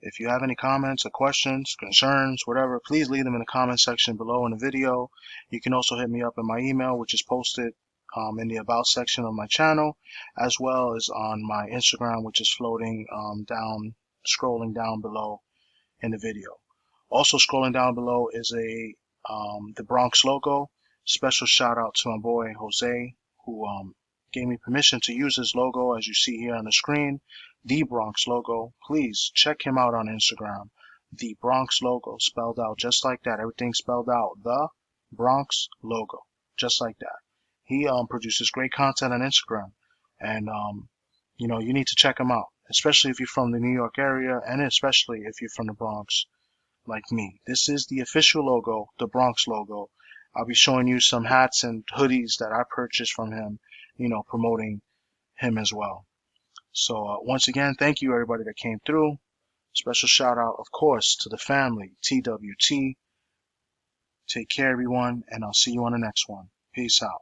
If you have any comments or questions, concerns, whatever, please leave them in the comment section below in the video. You can also hit me up in my email, which is posted in the About section of my channel, as well as on my Instagram, which is floating scrolling down below in the video. Also scrolling down below is the Bronx logo. Special shout out to my boy Jose, who gave me permission to use his logo, as you see here on the screen. The Bronx logo. Please check him out on Instagram. The Bronx logo, spelled out just like that. Everything spelled out. The Bronx logo, just like that. He produces great content on Instagram, and you need to check him out, especially if you're from the New York area, and especially if you're from the Bronx, like me. This is the official logo, the Bronx logo. I'll be showing you some hats and hoodies that I purchased from him, promoting him as well. So once again, thank you everybody that came through. Special shout out, of course, to the family, TWT. Take care, everyone, and I'll see you on the next one. Peace out.